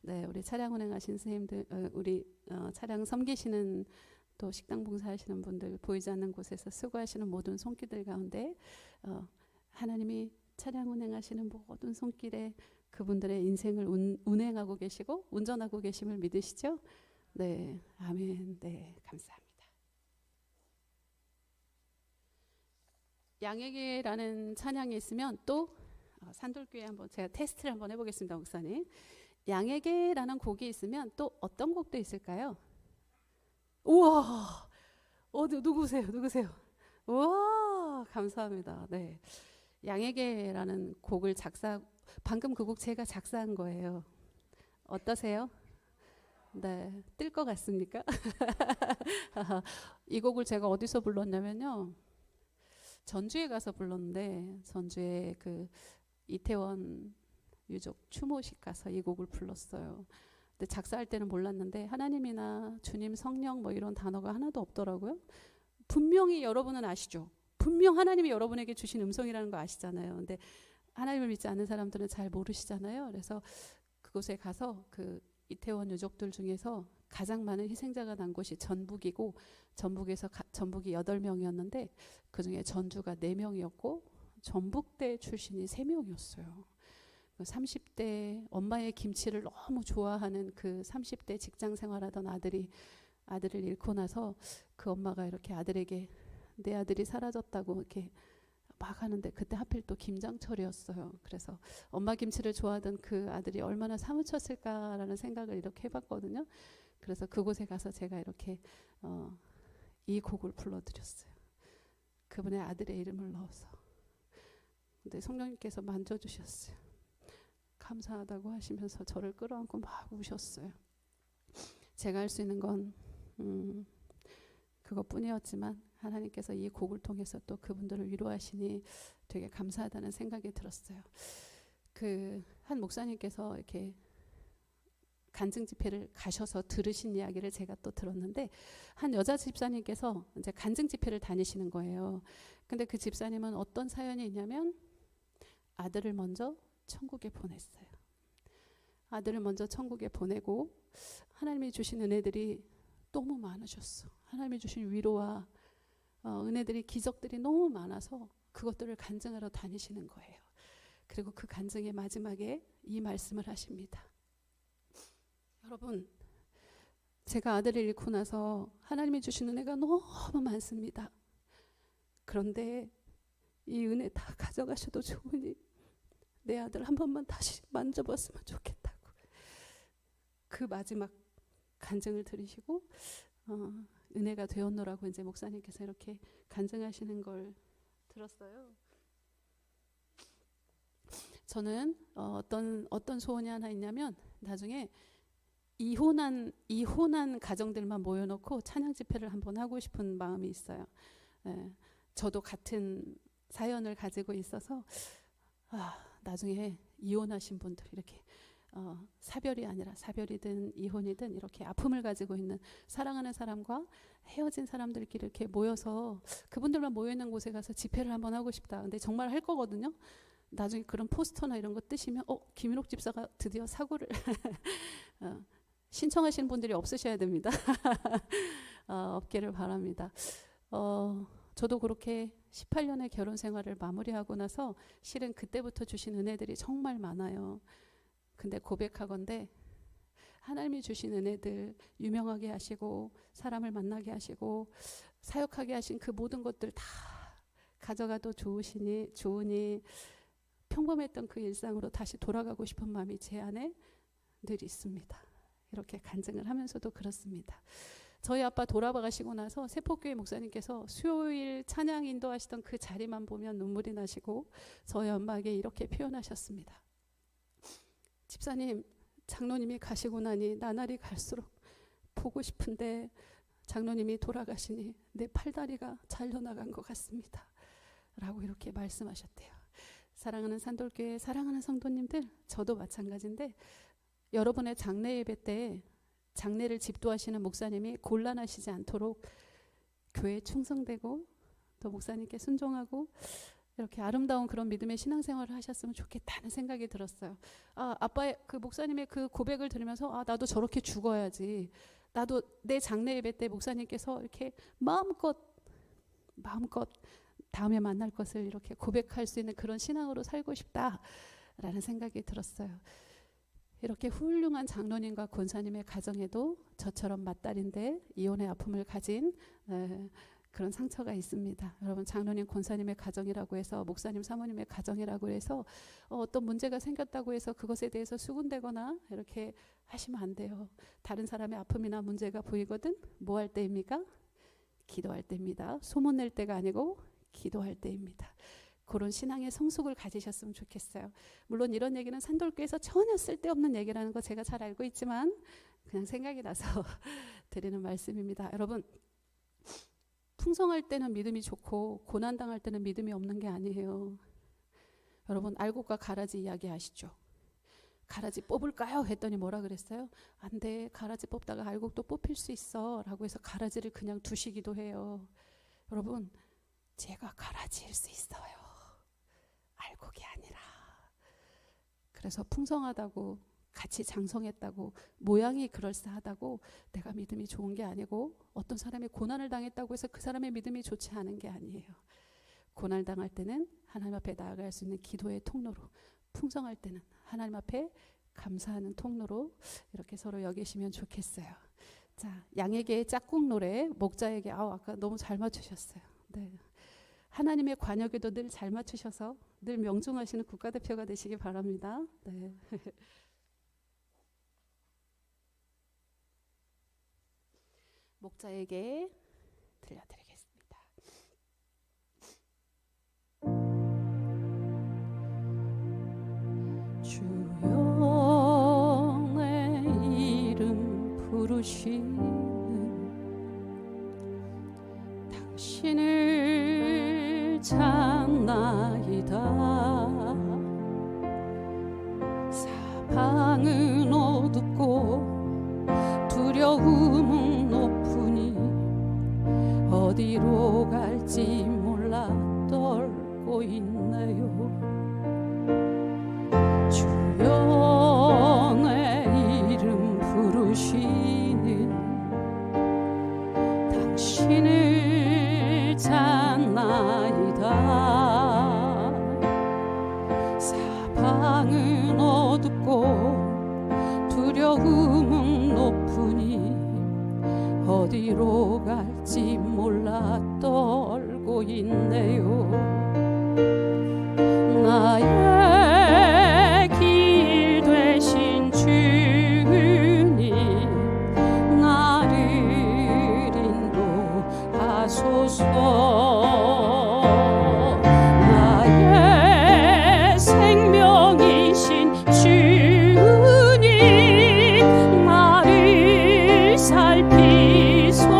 네, 우리 차량 운행하신 선생님들, 우리 차량 섬기시는 또 식당 봉사하시는 분들, 보이지 않는 곳에서 수고하시는 모든 손길들 가운데 하나님이 차량 운행하시는 모든 손길에 그분들의 인생을 운행하고 계시고 운전하고 계심을 믿으시죠? 네, 아멘. 네, 감사합니다. 양에게라는 찬양이 있으면 또 산돌교회 한번 제가 테스트를 한번 해보겠습니다, 목사님. 양에게라는 곡이 있으면 또 어떤 곡도 있을까요? 우와, 누구세요? 우와, 감사합니다. 네, 양에게라는 곡을 방금 그 곡 제가 작사한 거예요. 어떠세요? 네, 뜰 것 같습니까? 이 곡을 제가 어디서 불렀냐면요, 전주에 가서 불렀는데, 전주에 그 이태원 유족 추모식 가서 이 곡을 불렀어요. 근데 작사할 때는 몰랐는데 하나님이나 주님, 성령 뭐 이런 단어가 하나도 없더라고요. 분명히 여러분은 아시죠? 분명 하나님이 여러분에게 주신 음성이라는 거 아시잖아요. 근데 하나님을 믿지 않는 사람들은 잘 모르시잖아요. 그래서 그곳에 가서 그 이태원 유족들 중에서 가장 많은 희생자가 난 곳이 전북이고, 전북에서 전북이 8명이었는데 그중에 전주가 4명이었고 전북대 출신이 3명이었어요. 30대 엄마의 김치를 너무 좋아하는 그 30대 직장 생활하던 아들을 잃고 나서 그 엄마가 이렇게 아들에게 내 아들이 사라졌다고 이렇게 막 하는데, 그때 하필 또 김장철이었어요. 그래서 엄마 김치를 좋아하던 그 아들이 얼마나 사무쳤을까라는 생각을 이렇게 해봤거든요. 그래서 그곳에 가서 제가 이렇게 이 곡을 불러드렸어요. 그분의 아들의 이름을 넣어서. 근데 성령님께서 만져주셨어요. 감사하다고 하시면서 저를 끌어안고 막 우셨어요. 제가 할 수 있는 건 그것뿐이었지만 하나님께서 이 곡을 통해서 또 그분들을 위로하시니 되게 감사하다는 생각이 들었어요. 그 한 목사님께서 이렇게 간증 집회를 가셔서 들으신 이야기를 제가 또 들었는데, 한 여자 집사님께서 이제 간증 집회를 다니시는 거예요. 근데 그 집사님은 어떤 사연이 있냐면 아들을 먼저 천국에 보냈어요. 아들을 먼저 천국에 보내고 하나님이 주신 은혜들이 너무 많으셨어. 하나님이 주신 위로와 은혜들이, 기적들이 너무 많아서 그것들을 간증하러 다니시는 거예요. 그리고 그 간증의 마지막에 이 말씀을 하십니다. 여러분, 제가 아들을 잃고 나서 하나님이 주신 은혜가 너무 많습니다. 그런데 이 은혜 다 가져가셔도 좋으니 내 아들 한 번만 다시 만져봤으면 좋겠다고 그 마지막 간증을 들으시고 은혜가 되었노라고 이제 목사님께서 이렇게 간증하시는 걸 들었어요. 저는 어떤 소원이 하나 있냐면, 나중에 이혼한 가정들만 모여놓고 찬양 집회를 한번 하고 싶은 마음이 있어요. 저도 같은 사연을 가지고 있어서 나중에 이혼하신 분들, 이렇게 사별이 아니라 사별이든 이혼이든 이렇게 아픔을 가지고 있는 사랑하는 사람과 헤어진 사람들끼리 이렇게 모여서 그분들만 모여있는 곳에 가서 집회를 한번 하고 싶다. 근데 정말 할 거거든요. 나중에 그런 포스터나 이런 거 뜨시면 김인옥 집사가 드디어 사고를 신청하시는 분들이 없으셔야 됩니다. 없기를 바랍니다. 저도 그렇게 18년의 결혼 생활을 마무리하고 나서 실은 그때부터 주신 은혜들이 정말 많아요. 근데 고백하건대 하나님이 주신 은혜들, 유명하게 하시고 사람을 만나게 하시고 사역하게 하신 그 모든 것들 다 가져가도 좋으니 평범했던 그 일상으로 다시 돌아가고 싶은 마음이 제 안에 늘 있습니다. 이렇게 간증을 하면서도 그렇습니다. 저희 아빠 돌아가시고 나서 세포교회 목사님께서 수요일 찬양 인도하시던 그 자리만 보면 눈물이 나시고 저희 엄마에게 이렇게 표현하셨습니다. 집사님, 장로님이 가시고 나니 나날이 갈수록 보고 싶은데 장로님이 돌아가시니 내 팔다리가 잘려나간 것 같습니다 라고 이렇게 말씀하셨대요. 사랑하는 산돌교회 사랑하는 성도님들, 저도 마찬가지인데 여러분의 장례 예배 때 장례를 집도하시는 목사님이 곤란하시지 않도록 교회에 충성되고 또 목사님께 순종하고 이렇게 아름다운 그런 믿음의 신앙생활을 하셨으면 좋겠다는 생각이 들었어요. 아빠의 그 목사님의 그 고백을 들으면서 나도 저렇게 죽어야지, 나도 내 장례 예배 때 목사님께서 이렇게 마음껏 다음에 만날 것을 이렇게 고백할 수 있는 그런 신앙으로 살고 싶다라는 생각이 들었어요. 이렇게 훌륭한 장로님과 권사님의 가정에도 저처럼 맞딸인데 이혼의 아픔을 가진 그런 상처가 있습니다. 여러분, 장로님 권사님의 가정이라고 해서, 목사님 사모님의 가정이라고 해서 어떤 문제가 생겼다고 해서 그것에 대해서 수군대거나 이렇게 하시면 안 돼요. 다른 사람의 아픔이나 문제가 보이거든 뭐 할 때입니까? 기도할 때입니다. 소문낼 때가 아니고 기도할 때입니다. 그런 신앙의 성숙을 가지셨으면 좋겠어요. 물론 이런 얘기는 산돌교에서 전혀 쓸데없는 얘기라는 거 제가 잘 알고 있지만 그냥 생각이 나서 드리는 말씀입니다. 여러분, 풍성할 때는 믿음이 좋고 고난당할 때는 믿음이 없는 게 아니에요. 여러분, 알곡과 가라지 이야기 아시죠? 가라지 뽑을까요? 했더니 뭐라 그랬어요? 안 돼, 가라지 뽑다가 알곡도 뽑힐 수 있어 라고 해서 가라지를 그냥 두시기도 해요. 여러분, 제가 가라지일 수 있어요. 알곡이 아니라. 그래서 풍성하다고, 같이 장성했다고, 모양이 그럴싸하다고 내가 믿음이 좋은 게 아니고, 어떤 사람이 고난을 당했다고 해서 그 사람의 믿음이 좋지 않은 게 아니에요. 고난을 당할 때는 하나님 앞에 나아갈 수 있는 기도의 통로로, 풍성할 때는 하나님 앞에 감사하는 통로로 이렇게 서로 여기시면 좋겠어요. 자, 양에게의 짝꿍 노래, 목자에게, 아까 너무 잘 맞추셨어요. 네. 하나님의 관역에도 늘 잘 맞추셔서 늘 명중하시는 국가대표가 되시기 바랍니다. 네. 목자에게 들려드리겠습니다. 주여 내 이름 부르시는 당신을 찾나이다. 사방은 어둡고 두려움은 높으니 어디로 갈지 몰라 떨고 있네요. 주여 내 이름 부르시는 당신을 찾나이다. 사방은 어둡고 두려움은 높으니 어디로 갈지 몰라 떨고 있네요. 나의 길 되신 주님, 나를 인도하소서. 나의 생명이신 주님, 나를 살피소서.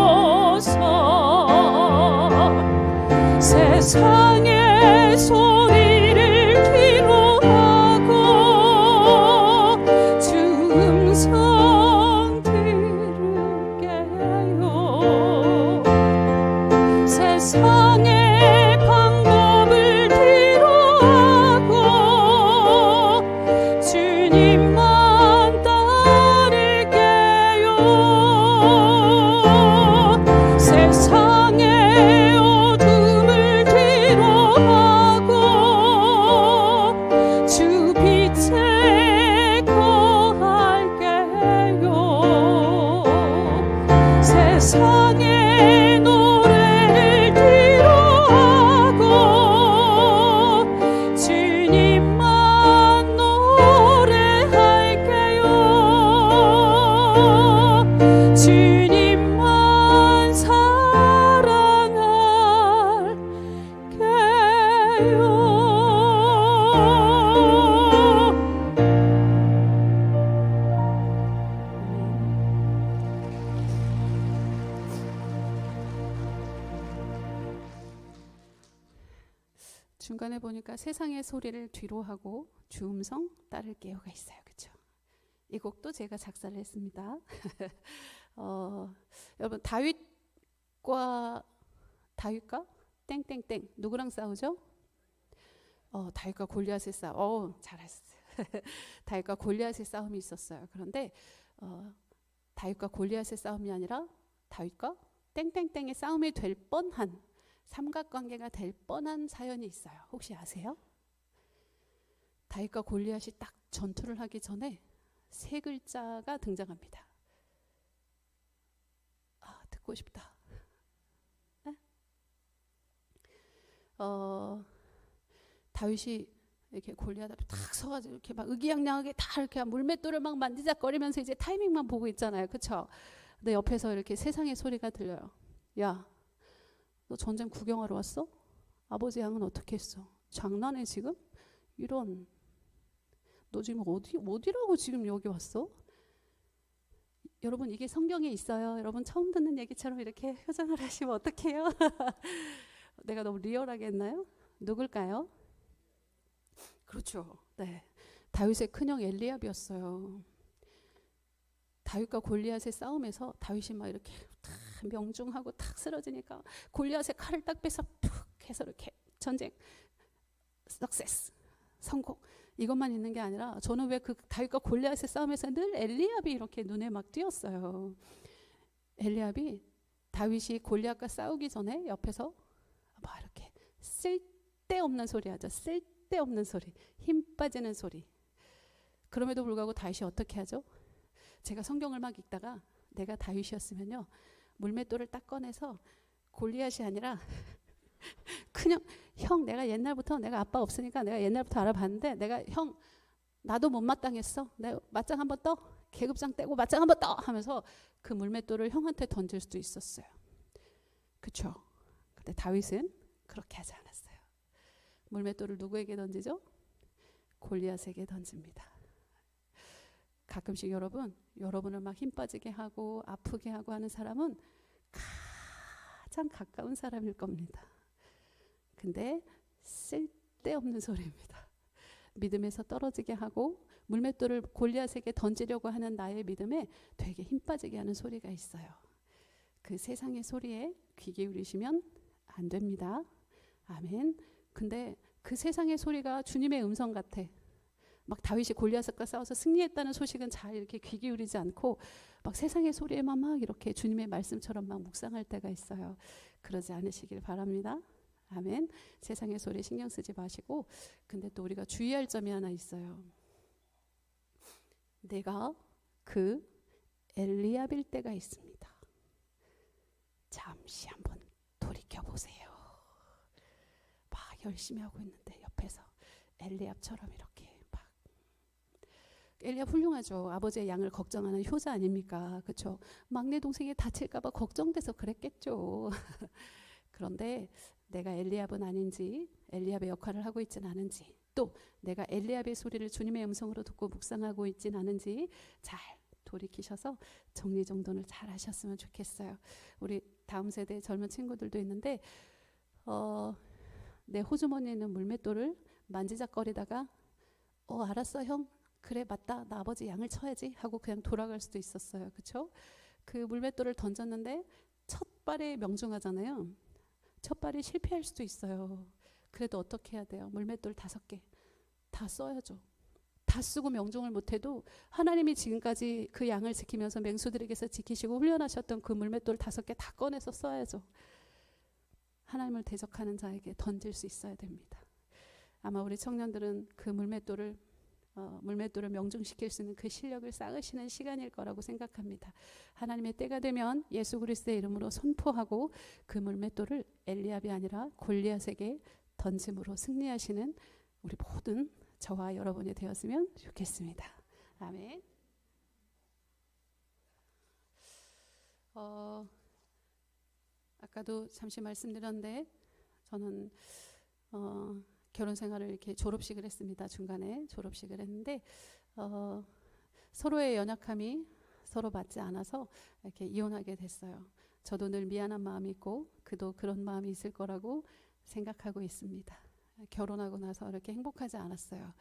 세상의 소리를 기로 중간에 보니까 세상의 소리를 뒤로 하고 주 음성 따를게요가 있어요. 그렇죠? 이 곡도 제가 작사를 했습니다. 여러분 다윗과 땡땡땡 누구랑 싸우죠? 다윗과 골리앗의 싸움. 잘하셨어요. 다윗과 골리앗의 싸움이 있었어요. 그런데 다윗과 골리앗의 싸움이 아니라 다윗과 땡땡땡의 싸움이 될 뻔한 삼각관계가 될 뻔한 사연이 있어요. 혹시 아세요? 다윗과 골리앗이 딱 전투를 하기 전에 세 글자가 등장합니다. 듣고 싶다. 네? 다윗이 이렇게 골리앗 앞에 탁 서가지고 이렇게 막 의기양양하게 다 이렇게 물맷돌을 막 만지작거리면서 이제 타이밍만 보고 있잖아요. 그렇죠? 근데 옆에서 이렇게 세상의 소리가 들려요. 야, 너 전쟁 구경하러 왔어? 아버지 양은 어떻게 했어? 장난해 지금? 이런. 너 지금 어디라고 지금 여기 왔어? 여러분 이게 성경에 있어요. 여러분 처음 듣는 얘기처럼 이렇게 표정을 하시면 어떡해요? 내가 너무 리얼하게 했나요? 누굴까요? 그렇죠. 네, 다윗의 큰형 엘리압이었어요. 다윗과 골리앗의 싸움에서 다윗이 막 이렇게 탁 명중하고 탁 쓰러지니까 골리앗의 칼을 딱 빼서 푹 해서 이렇게 전쟁 석세스 성공 이것만 있는 게 아니라 저는 왜 그 다윗과 골리앗의 싸움에서 늘 엘리압이 이렇게 눈에 막 띄었어요. 엘리압이 다윗이 골리앗과 싸우기 전에 옆에서 막 이렇게 쓸데없는 소리 하죠. 쓸데없는 소리, 힘 빠지는 소리. 그럼에도 불구하고 다윗이 어떻게 하죠? 제가 성경을 막 읽다가 내가 다윗이었으면요 물맷돌을 딱 꺼내서 골리앗이 아니라 그냥 형 내가 옛날부터 내가 아빠 없으니까 내가 옛날부터 알아봤는데 내가 형 나도 못마땅했어. 내가 맞짱 한번 떠. 계급장 떼고 맞짱 한번 떠 하면서 그 물맷돌을 형한테 던질 수도 있었어요. 그렇죠? 근데 다윗은 그렇게 하지 않았어요. 물맷돌을 누구에게 던지죠? 골리앗에게 던집니다. 가끔씩 여러분을 막 힘 빠지게 하고 아프게 하고 하는 사람은 가장 가까운 사람일 겁니다. 근데 쓸데없는 소리입니다. 믿음에서 떨어지게 하고 물맷돌을 골리앗에게 던지려고 하는 나의 믿음에 되게 힘 빠지게 하는 소리가 있어요. 그 세상의 소리에 귀 기울이시면 안 됩니다. 아멘. 근데 그 세상의 소리가 주님의 음성 같아. 막 다윗이 골리앗과 싸워서 승리했다는 소식은 잘 이렇게 귀 기울이지 않고 막 세상의 소리에만 막 이렇게 주님의 말씀처럼 막 묵상할 때가 있어요. 그러지 않으시길 바랍니다. 아멘. 세상의 소리 신경 쓰지 마시고 근데 또 우리가 주의할 점이 하나 있어요. 내가 그 엘리압일 때가 있습니다. 잠시 한번 돌이켜보세요. 막 열심히 하고 있는데 옆에서 엘리압처럼 이렇게 막 엘리압 훌륭하죠. 아버지의 양을 걱정하는 효자 아닙니까? 그렇죠? 막내 동생이 다칠까봐 걱정돼서 그랬겠죠. 그런데 내가 엘리압은 아닌지 엘리압의 역할을 하고 있진 않은지 또 내가 엘리압의 소리를 주님의 음성으로 듣고 묵상하고 있진 않은지 잘 돌이키셔서 정리정돈을 잘 하셨으면 좋겠어요. 우리 다음 세대 젊은 친구들도 있는데 내 호주머니에 있는 물맷돌을 만지작거리다가 알았어 형 그래 맞다 나 아버지 양을 쳐야지 하고 그냥 돌아갈 수도 있었어요. 그렇죠? 그 물맷돌을 던졌는데 첫 발에 명중하잖아요. 첫 발이 실패할 수도 있어요. 그래도 어떻게 해야 돼요? 물맷돌 5개 다 써야죠. 다 쓰고 명중을 못해도 하나님이 지금까지 그 양을 지키면서 맹수들에게서 지키시고 훈련하셨던 그 물맷돌 5개 다 꺼내서 써야죠. 하나님을 대적하는 자에게 던질 수 있어야 됩니다. 아마 우리 청년들은 그 물맷돌을 명중시킬 수 있는 그 실력을 쌓으시는 시간일 거라고 생각합니다. 하나님의 때가 되면 예수 그리스도의 이름으로 선포하고 그 물맷돌을 엘리압이 아니라 골리앗에게 던짐으로 승리하시는 우리 모든 저와 여러분이 되었으면 좋겠습니다. 아멘. 아까도 잠시 말씀드렸는데 저는 결혼 생활을 이렇게 졸업식을 했습니다. 중간에 졸업식을 했는데 서로의 연약함이 서로 맞지 않아서 이렇게 이혼하게 됐어요. 저도 늘 미안한 마음이 있고 그도 그런 마음이 있을 거라고 생각하고 있습니다. 결혼하고 나서 이렇게 행복하지 않았어요.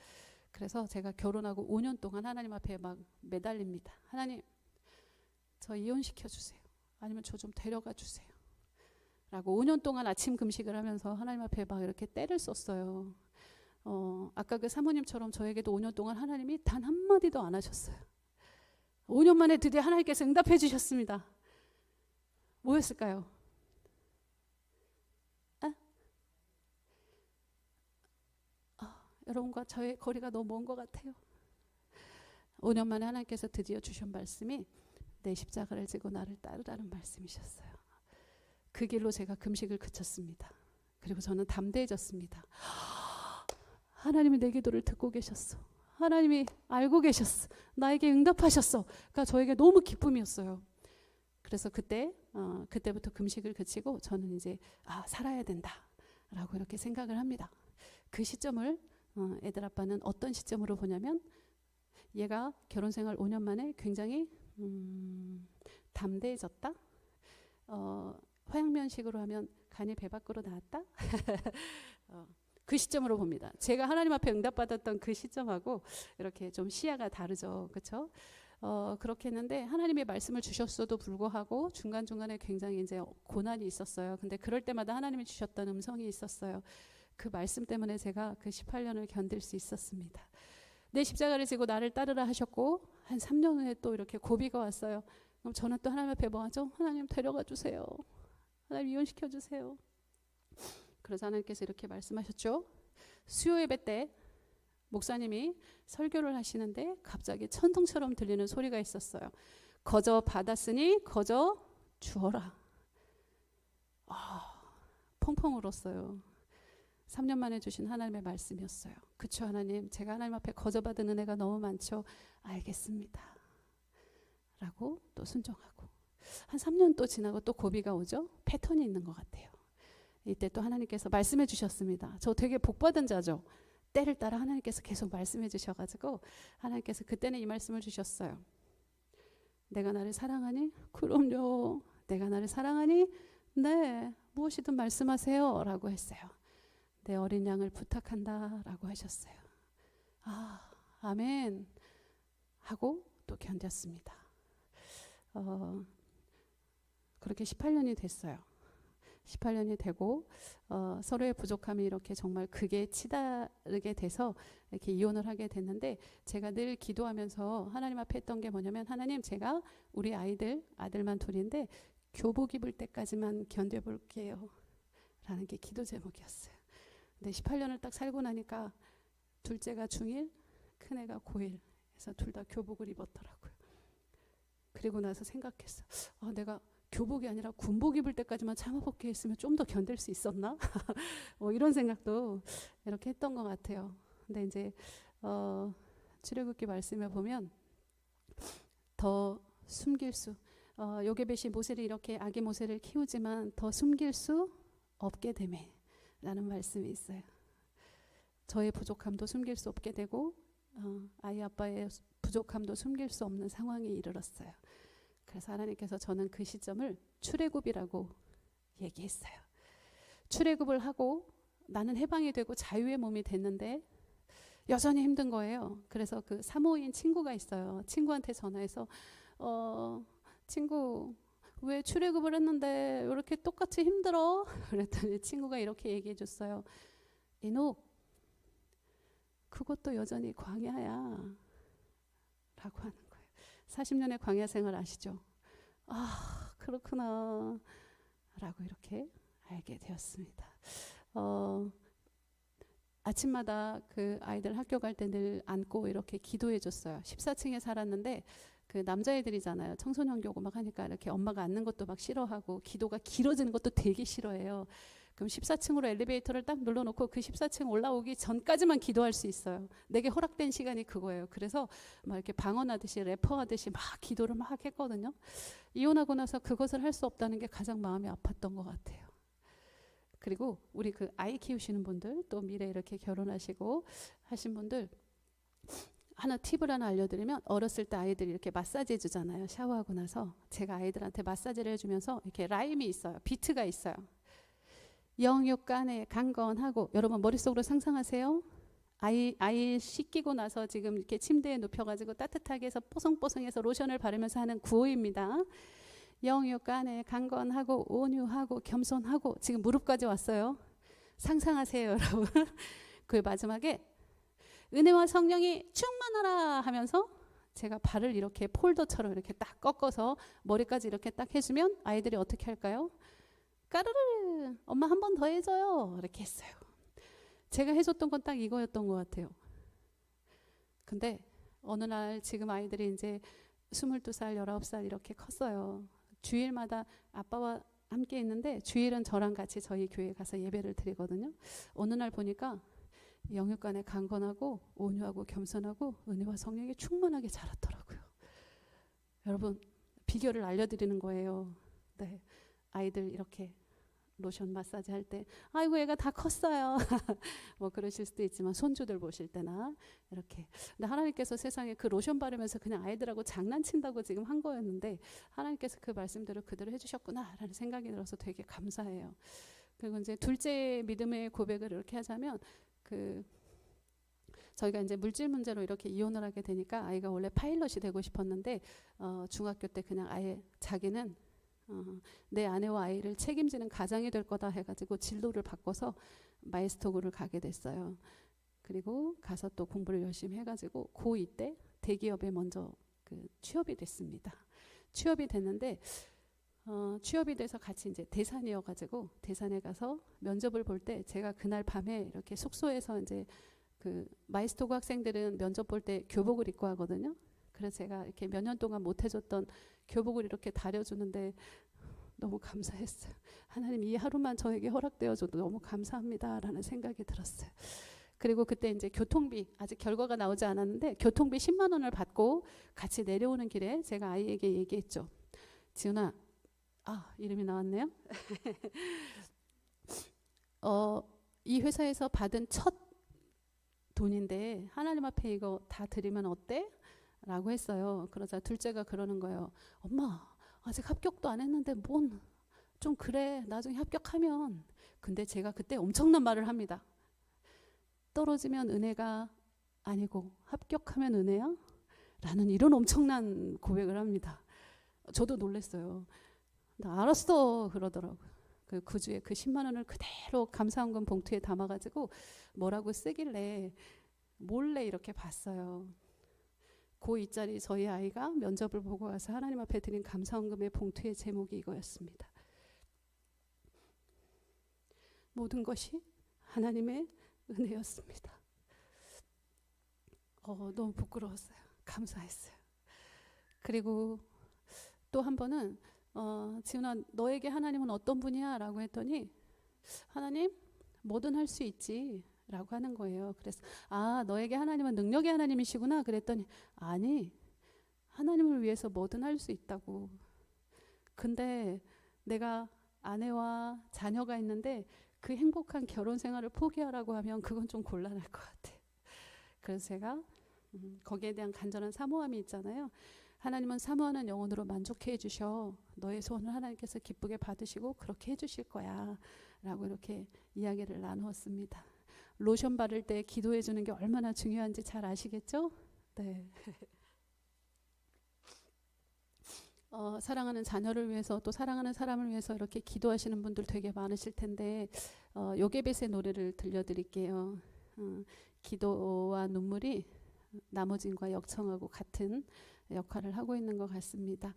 그래서 제가 결혼하고 5년 동안 하나님 앞에 막 매달립니다. 하나님, 저 이혼시켜 주세요. 아니면 저 좀 데려가 주세요. 라고 5년 동안 아침 금식을 하면서 하나님 앞에 막 이렇게 때를 썼어요. 아까 그 사모님처럼 저에게도 5년 동안 하나님이 단 한마디도 안 하셨어요. 5년 만에 드디어 하나님께서 응답해 주셨습니다. 뭐였을까요? 여러분과 저의 거리가 너무 먼 것 같아요. 5년 만에 하나님께서 드디어 주신 말씀이 내 십자가를 지고 나를 따르라는 말씀이셨어요. 그 길로 제가 금식을 그쳤습니다. 그리고 저는 담대해졌습니다. 하나님이 내 기도를 듣고 계셨어. 하나님이 알고 계셨어. 나에게 응답하셨어. 그러니까 저에게 너무 기쁨이었어요. 그래서 그때부터 금식을 그치고 저는 이제 살아야 된다라고 이렇게 생각을 합니다. 그 시점을 애들 아빠는 어떤 시점으로 보냐면 얘가 결혼생활 5년 만에 굉장히 담대해졌다. 화양면식으로 하면 간이 배 밖으로 나왔다. 그 시점으로 봅니다. 제가 하나님 앞에 응답받았던 그 시점하고 이렇게 좀 시야가 다르죠. 그렇죠? 그렇게 했는데 하나님의 말씀을 주셨어도 불구하고 중간중간에 굉장히 이제 고난이 있었어요. 근데 그럴 때마다 하나님이 주셨던 음성이 있었어요. 그 말씀 때문에 제가 그 18년을 견딜 수 있었습니다. 내 십자가를 지고 나를 따르라 하셨고 한 3년 후에 또 이렇게 고비가 왔어요. 그럼 저는 또 하나님 앞에 뭐 하죠? 하나님 데려가 주세요. 하나님 이혼시켜 주세요. 그래서 하나님께서 이렇게 말씀하셨죠. 수요 예배 때 목사님이 설교를 하시는데 갑자기 천둥처럼 들리는 소리가 있었어요. 거저 받았으니 거저 주어라. 펑펑 울었어요. 3년 만에 주신 하나님의 말씀이었어요. 그쵸 하나님, 제가 하나님 앞에 거저받은 은혜가 너무 많죠. 알겠습니다. 라고 또 순종하고 한 3년 또 지나고 또 고비가 오죠. 패턴이 있는 것 같아요. 이때 또 하나님께서 말씀해 주셨습니다. 저 되게 복받은 자죠. 때를 따라 하나님께서 계속 말씀해 주셔가지고 하나님께서 그때는 이 말씀을 주셨어요. 내가 나를 사랑하니? 그럼요. 내가 나를 사랑하니? 네. 무엇이든 말씀하세요. 라고 했어요. 내 어린 양을 부탁한다 라고 하셨어요. 아멘 하고 또 견뎠습니다. 그렇게 18년이 됐어요. 18년이 되고 서로의 부족함이 이렇게 정말 크게 치다르게 돼서 이렇게 이혼을 하게 됐는데 제가 늘 기도하면서 하나님 앞에 했던 게 뭐냐면 하나님, 제가 우리 아들만 둘인데 교복 입을 때까지만 견뎌볼게요 라는 게 기도 제목이었어요. 근데 18년을 딱 살고 나니까 둘째가 중1, 큰애가 고1 해서 둘 다 교복을 입었더라고요. 그리고 나서 생각했어. 내가 교복이 아니라 군복 입을 때까지만 참아볼게 했으면 좀 더 견딜 수 있었나? 이런 생각도 이렇게 했던 것 같아요. 근데 이제 출애굽기 말씀에 보면 더 숨길 수, 요게벳이 모세를 이렇게 아기 모세를 키우지만 더 숨길 수 없게 되매 라는 말씀이 있어요. 저의 부족함도 숨길 수 없게 되고 아이 아빠의 부족함도 숨길 수 없는 상황에 이르렀어요. 그래서 하나님께서 저는 그 시점을 출애굽이라고 얘기했어요. 출애굽을 하고 나는 해방이 되고 자유의 몸이 됐는데 여전히 힘든 거예요. 그래서 그 사모인 친구가 있어요. 친구한테 전화해서 친구, 왜 출애굽을 했는데 이렇게 똑같이 힘들어? 그랬더니 친구가 이렇게 얘기해 줬어요. 이녹, 그것도 여전히 광야야 라고 하는 거예요. 40년의 광야 생활 아시죠? 그렇구나 라고 이렇게 알게 되었습니다. 아침마다 그 아이들 학교 갈 때 늘 안고 이렇게 기도해 줬어요. 14층에 살았는데 그 남자애들이잖아요. 청소년 교고 막 하니까 이렇게 엄마가 앉는 것도 막 싫어하고 기도가 길어지는 것도 되게 싫어해요. 그럼 14층으로 엘리베이터를 딱 눌러놓고 그 14층 올라오기 전까지만 기도할 수 있어요. 내게 허락된 시간이 그거예요. 그래서 막 이렇게 방언하듯이 래퍼하듯이 막 기도를 막 했거든요. 이혼하고 나서 그것을 할 수 없다는 게 가장 마음이 아팠던 것 같아요. 그리고 우리 그 아이 키우시는 분들, 또 미래 이렇게 결혼하시고 하신 분들, 팁을 하나 알려드리면, 어렸을 때 아이들이 이렇게 마사지 해주잖아요. 샤워하고 나서 제가 아이들한테 마사지를 해주면서 이렇게 라임이 있어요. 비트가 있어요. 영육간에 강건하고. 여러분 머릿속으로 상상하세요. 아이 씻기고 나서 지금 이렇게 침대에 눕혀가지고 따뜻하게 해서 뽀송뽀송해서 로션을 바르면서 하는 구호입니다. 영육간에 강건하고 온유하고 겸손하고. 지금 무릎까지 왔어요. 상상하세요 여러분. 그 마지막에 은혜와 성령이 충만하라 하면서 제가 발을 이렇게 폴더처럼 이렇게 딱 꺾어서 머리까지 이렇게 딱 해주면 아이들이 어떻게 할까요? 까르르 엄마 한 번 더 해줘요 이렇게 했어요. 제가 해줬던 건 딱 이거였던 것 같아요. 근데 어느 날 지금 아이들이 이제 22살, 19살 이렇게 컸어요. 주일마다 아빠와 함께 있는데 주일은 저랑 같이 저희 교회에 가서 예배를 드리거든요. 어느 날 보니까 영육간에 강건하고 온유하고 겸손하고 은혜와 성령이 충만하게 자랐더라고요. 여러분 비결을 알려드리는 거예요. 네, 아이들 이렇게 로션 마사지 할 때 아이고 애가 다 컸어요 뭐 그러실 수도 있지만 손주들 보실 때나 이렇게. 근데 하나님께서 세상에 그 로션 바르면서 그냥 아이들하고 장난친다고 지금 한 거였는데 하나님께서 그 말씀대로 그대로 해주셨구나 라는 생각이 들어서 되게 감사해요. 그리고 이제 둘째 믿음의 고백을 이렇게 하자면 저희가 이제 물질 문제로 이렇게 이혼을 하게 되니까 아이가 원래 파일럿이 되고 싶었는데 중학교 때 그냥 아예 자기는 내 아내와 아이를 책임지는 가장이 될 거다 해가지고 진로를 바꿔서 마이스터고를 가게 됐어요. 그리고 가서 또 공부를 열심히 해가지고 고2 때 대기업에 먼저 취업이 됐습니다. 취업이 됐는데 취업이 돼서 같이 이제 대산이어가지고 대산에 가서 면접을 볼 때 제가 그날 밤에 이렇게 숙소에서 이제 마이스터고 학생들은 면접 볼 때 교복을 입고 하거든요. 그래서 제가 이렇게 몇 년 동안 못 해줬던 교복을 이렇게 다려주는데 너무 감사했어요. 하나님 이 하루만 저에게 허락되어줘도 너무 감사합니다 라는 생각이 들었어요. 그리고 그때 이제 교통비 아직 결과가 나오지 않았는데 교통비 10만 원을 받고 같이 내려오는 길에 제가 아이에게 얘기했죠. 지훈아, 이름이 나왔네요. 이 회사에서 받은 첫 돈인데 하나님 앞에 이거 다 드리면 어때? 라고 했어요. 그러자 둘째가 그러는 거예요. 엄마 아직 합격도 안 했는데 뭔 좀 그래 나중에 합격하면. 근데 제가 그때 엄청난 말을 합니다. 떨어지면 은혜가 아니고 합격하면 은혜야? 라는 이런 엄청난 고백을 합니다. 저도 놀랐어요. 나 알았어 그러더라고요. 그 구주에 그 10만 원을 그대로 감사원금 봉투에 담아가지고 뭐라고 쓰길래 몰래 이렇게 봤어요. 고2짜리 저희 아이가 면접을 보고 와서 하나님 앞에 드린 감사원금의 봉투의 제목이 이거였습니다. 모든 것이 하나님의 은혜였습니다. 너무 부끄러웠어요. 감사했어요. 그리고 또 한 번은 지훈아 너에게 하나님은 어떤 분이야? 라고 했더니 하나님 뭐든 할 수 있지 라고 하는 거예요. 그래서 너에게 하나님은 능력의 하나님이시구나 그랬더니 아니 하나님을 위해서 뭐든 할 수 있다고. 근데 내가 아내와 자녀가 있는데 그 행복한 결혼 생활을 포기하라고 하면 그건 좀 곤란할 것 같아요. 그래서 제가 거기에 대한 간절한 사모함이 있잖아요. 하나님은 사모하는 영혼으로 만족해 주셔. 너의 소원을 하나님께서 기쁘게 받으시고 그렇게 해주실 거야 라고 이렇게 이야기를 나누었습니다. 로션 바를 때 기도해 주는 게 얼마나 중요한지 잘 아시겠죠? 네. 사랑하는 자녀를 위해서 또 사랑하는 사람을 위해서 이렇게 기도하시는 분들 되게 많으실 텐데 요게벳의 노래를 들려드릴게요. 기도와 눈물이 나머짐과 역청하고 같은 역할을 하고 있는 것 같습니다.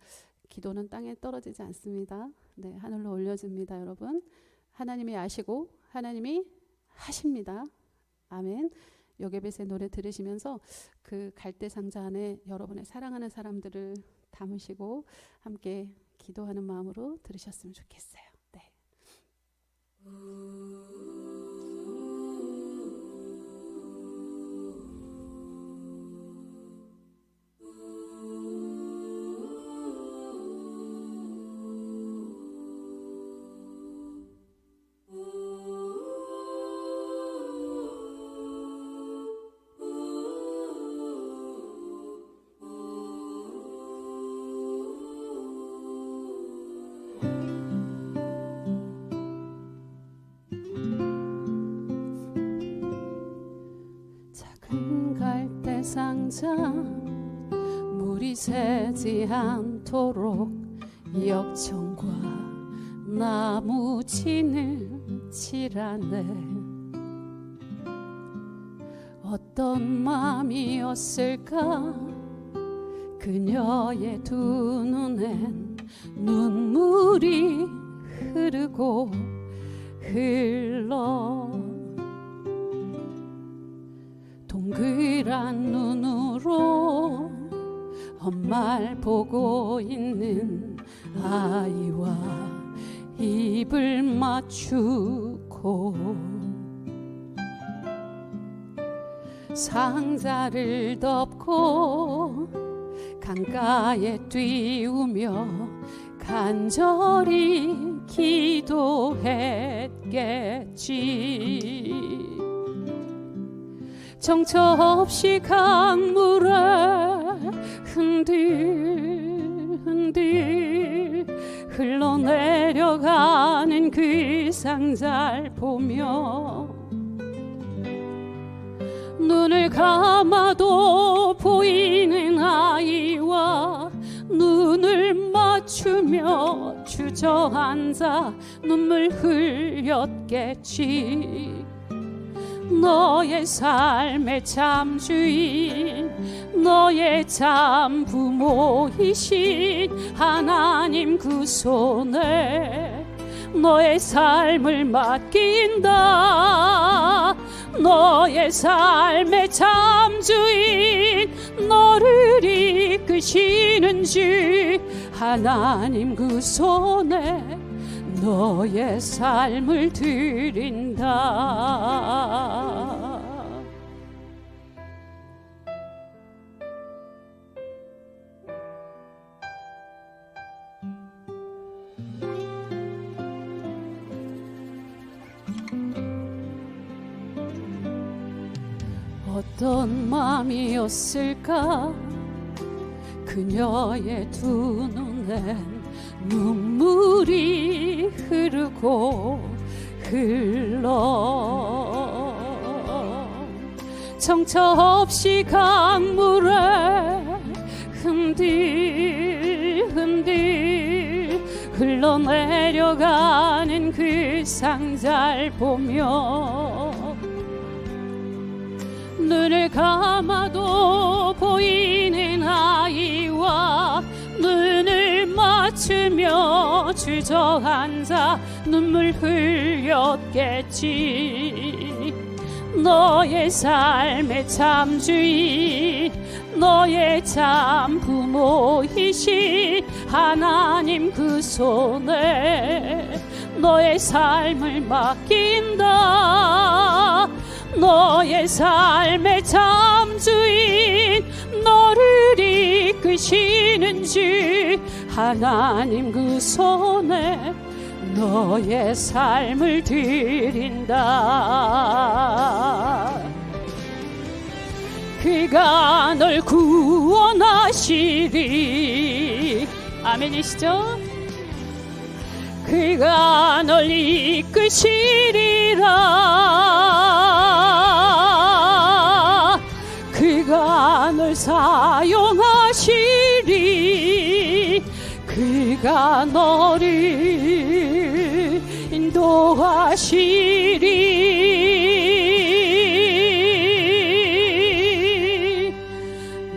기도는 땅에 떨어지지 않습니다. 네, 하늘로 올려집니다. 여러분 하나님이 아시고 하나님이 하십니다. 아멘. 요게벳의 노래 들으시면서 그 갈대 상자 안에 여러분의 사랑하는 사람들을 담으시고 함께 기도하는 마음으로 들으셨으면 좋겠어요. 네. 상자 물이 새지 않도록 역청과 나무 진을 칠하네. 어떤 맘이었을까 그녀의 두 눈엔 눈물이 흐르고 흘러 동그란 눈으로 엄마를 보고 있는 아이와 입을 맞추고 상자를 덮고 강가에 띄우며 간절히 기도했겠지. 정처 없이 강물에 흔들흔들 흘러내려가는 그 상자를 보며 눈을 감아도 보이는 아이와 눈을 맞추며 주저앉아 눈물 흘렸겠지. 너의 삶의 참 주인, 너의 참 부모이신 하나님 그 손에 너의 삶을 맡긴다. 너의 삶의 참 주인, 너를 이끄시는 주 하나님 그 손에 너의 삶을 드린다. 어떤 마음이었을까 그녀의 두 눈엔 눈물이 흐르고 흘러 정처 없이 강물에 흔들흔들 흘러내려가는 그 상자를 보며 눈을 감아도 보이는 아이와 눈을 맞추며 주저앉아 눈물 흘렸겠지. 너의 삶의 참 주인, 너의 참 부모이신 하나님 그 손에 너의 삶을 맡긴다. 너의 삶의 참 주인, 너를 이끄시는 주 하나님 그 손에 너의 삶을 드린다. 그가 널 구원하시리. 아멘이시죠? 그가 널 이끄시리라. 그가 널 사용하시리. 그가 너를 인도하시리.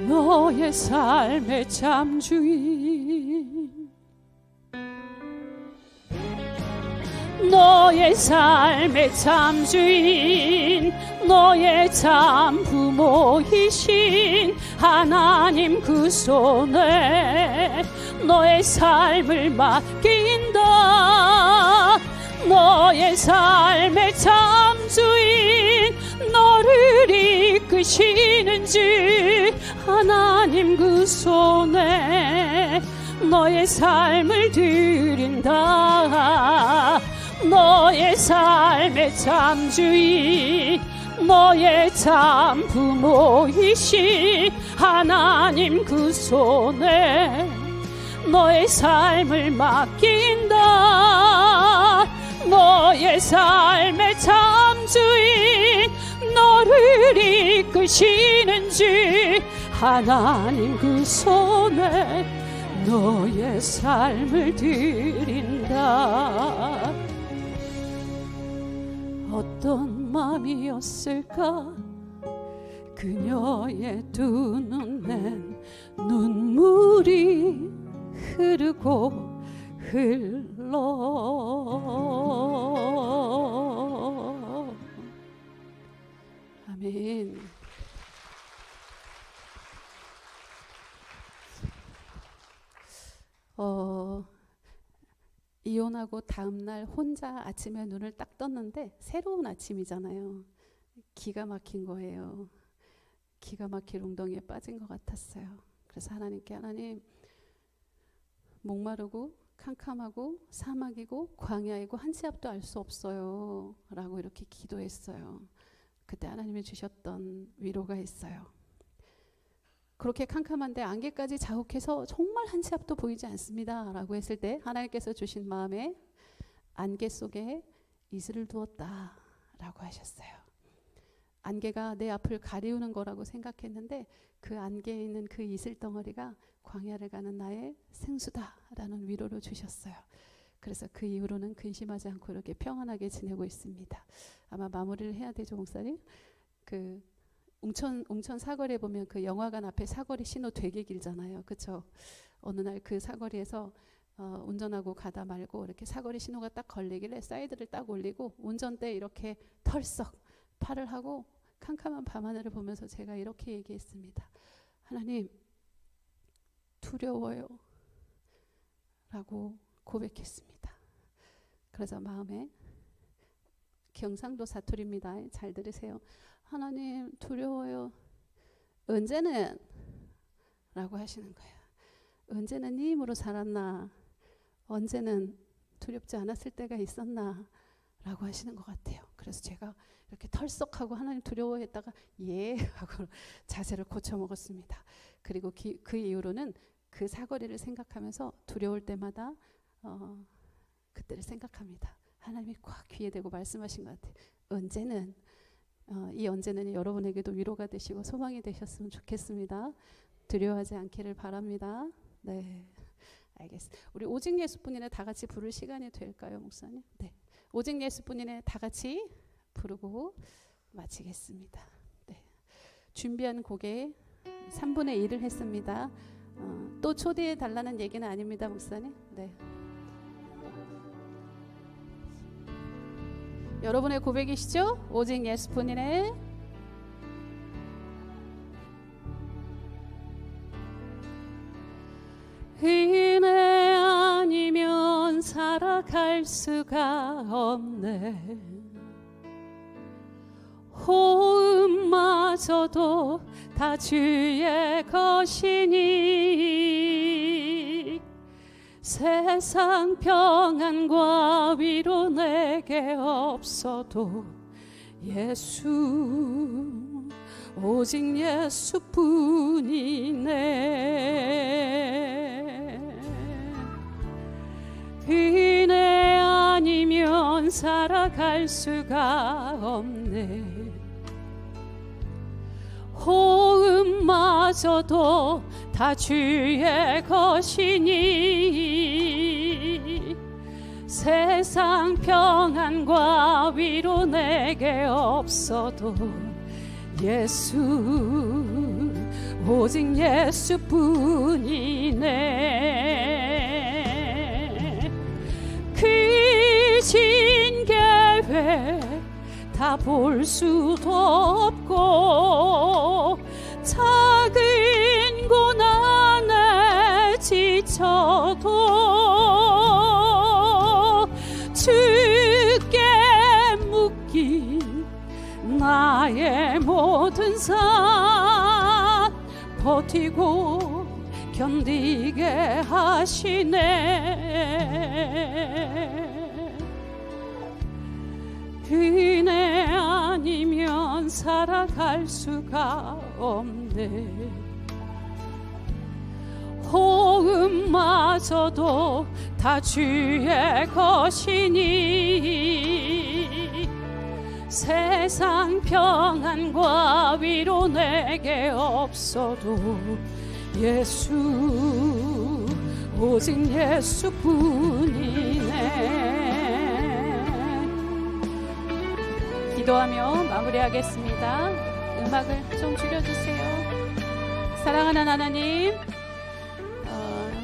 너의 삶의 참 주인, 너의 삶의 참 주인, 너의 참 부모이신 하나님 그 손에 너의 삶을 맡긴다. 너의 삶의 참 주인, 너를 이끄시는 주 하나님 그 손에 너의 삶을 드린다. 너의 삶의 참 주인, 너의 참 부모이신 하나님 그 손에 너의 삶을 맡긴다. 너의 삶의 참 주인, 너를 이끄시는지 하나님 그 손에 너의 삶을 드린다. 어떤 마음이었을까 그녀의 두 눈엔 눈물이 흐르고 흘러. 아멘. 이혼하고 다음날 혼자 아침에 눈을 딱 떴는데 새로운 아침이잖아요. 기가 막힌 거예요. 기가 막힐 웅덩이에 빠진 것 같았어요. 그래서 하나님께, 하나님, 목마르고 캄캄하고 사막이고 광야이고 한 치 앞도 알 수 없어요 라고 이렇게 기도했어요. 그때 하나님이 주셨던 위로가 있어요. 그렇게 캄캄한데 안개까지 자욱해서 정말 한 치 앞도 보이지 않습니다 라고 했을 때 하나님께서 주신 마음에 안개 속에 이슬을 두었다 라고 하셨어요. 안개가 내 앞을 가리우는 거라고 생각했는데 그 안개에 있는 그 이슬 덩어리가 광야를 가는 나의 생수다 라는 위로를 주셨어요. 그래서 그 이후로는 근심하지 않고 이렇게 평안하게 지내고 있습니다. 아마 마무리를 해야 되죠, 목사님? 그 웅천 사거리에 보면 그 영화관 앞에 사거리 신호 되게 길잖아요. 그렇죠? 어느 날 그 사거리에서 운전하고 가다 말고 이렇게 사거리 신호가 딱 걸리길래 사이드를 딱 올리고 운전대 이렇게 털썩 팔을 하고 캄캄한 밤하늘을 보면서 제가 이렇게 얘기했습니다. 하나님, 두려워요 라고 고백했습니다. 그래서 마음에, 경상도 사투리입니다. 잘 들으세요. 하나님, 두려워요. 언제는? 라고 하시는 거예요. 언제는 네 힘으로 살았나? 언제는 두렵지 않았을 때가 있었나? 라고 하시는 것 같아요. 그래서 제가 이렇게 털썩하고 하나님 두려워했다가 예 하고 자세를 고쳐 먹었습니다. 그리고 그 이후로는 그 사거리를 생각하면서 두려울 때마다 그때를 생각합니다. 하나님이 꽉 귀에 대고 말씀하신 것 같아요. 언제는, 이 언제는 여러분에게도 위로가 되시고 소망이 되셨으면 좋겠습니다. 두려워하지 않기를 바랍니다. 네, 알겠습니다. 우리 오직 예수뿐이네 다 같이 부를 시간이 될까요, 목사님? 네, 오직 예수뿐이네 다 같이 부르고 마치겠습니다. 네, 준비한 곡에 3분의 1을 했습니다. 또 초대해 달라는 얘기는 아닙니다, 목사님. 네. 여러분의 고백이시죠? 오직 예수뿐이네. 은혜 아니면 살아갈 수가 없네. 호흡마저도 다 주의 것이니 세상 평안과 위로 내게 없어도 예수, 오직 예수뿐이네. 은혜 아니면 살아갈 수가 없네. 호흡마저도 다 주의 것이니 세상 평안과 위로 내게 없어도 예수, 오직 예수뿐이네. 그 진 계획 다 볼 수도 없고 작은 고난에 지쳐도 주께 묶인 나의 모든 삶 버티고 견디게 하시네. 은혜 아니면 살아갈 수가 없네. 호흡마저도 다 주의 것이니 세상 평안과 위로 내게 없어도 예수, 오직 예수뿐이네. 기도하며 마무리하겠습니다. 음악을 좀 줄여주세요. 사랑하는 하나님,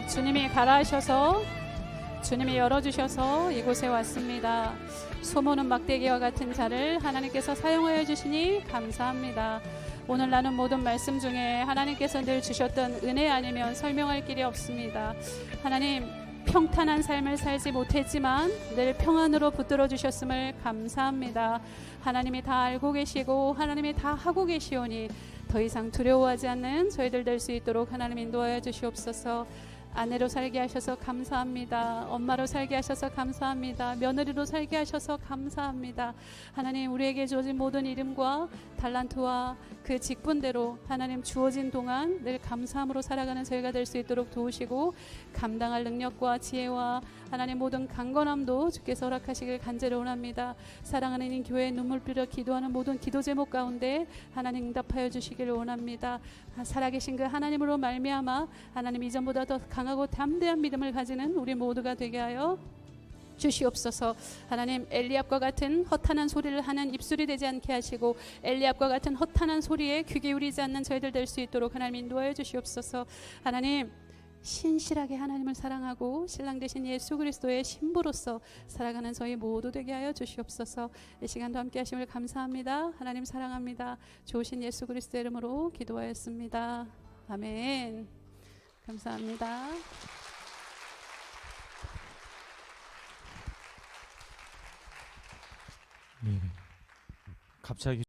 주님이 가라하셔서 주님이 열어주셔서 이곳에 왔습니다. 소모는 막대기와 같은 자를 하나님께서 사용하여 주시니 감사합니다. 오늘 나눈 모든 말씀 중에 하나님께서 늘 주셨던 은혜 아니면 설명할 길이 없습니다. 하나님, 평탄한 삶을 살지 못했지만 늘 평안으로 붙들어 주셨음을 감사합니다. 하나님이 다 알고 계시고 하나님이 다 하고 계시오니 더 이상 두려워하지 않는 저희들 될 수 있도록 하나님 인도하여 주시옵소서. 아내로 살게 하셔서 감사합니다. 엄마로 살게 하셔서 감사합니다. 며느리로 살게 하셔서 감사합니다. 하나님, 우리에게 주어진 모든 이름과 달란트와 그 직분대로 하나님 주어진 동안 늘 감사함으로 살아가는 저희가 될 수 있도록 도우시고, 감당할 능력과 지혜와 하나님 모든 강건함도 주께서 허락하시길 간절히 원합니다. 사랑하는 이 교회 눈물 뿌려 기도하는 모든 기도 제목 가운데 하나님 응답하여 주시기를 원합니다. 살아계신 그 하나님으로 말미암아 하나님 이전보다 더 강하고 담대한 믿음을 가지는 우리 모두가 되게 하여 주시옵소서. 하나님, 엘리압과 같은 허탄한 소리를 하는 입술이 되지 않게 하시고 엘리압과 같은 허탄한 소리에 귀 기울이지 않는 저희들 될 수 있도록 하나님 인도하여 주시옵소서. 하나님, 신실하게 하나님을 사랑하고 신랑 되신 예수 그리스도의 신부로서 살아가는 저희 모두 되게 하여 주시옵소서. 이 시간도 함께 하심을 감사합니다. 하나님 사랑합니다. 좋으신 예수 그리스도의 이름으로 기도하였습니다. 아멘. 감사합니다. 네. 갑자기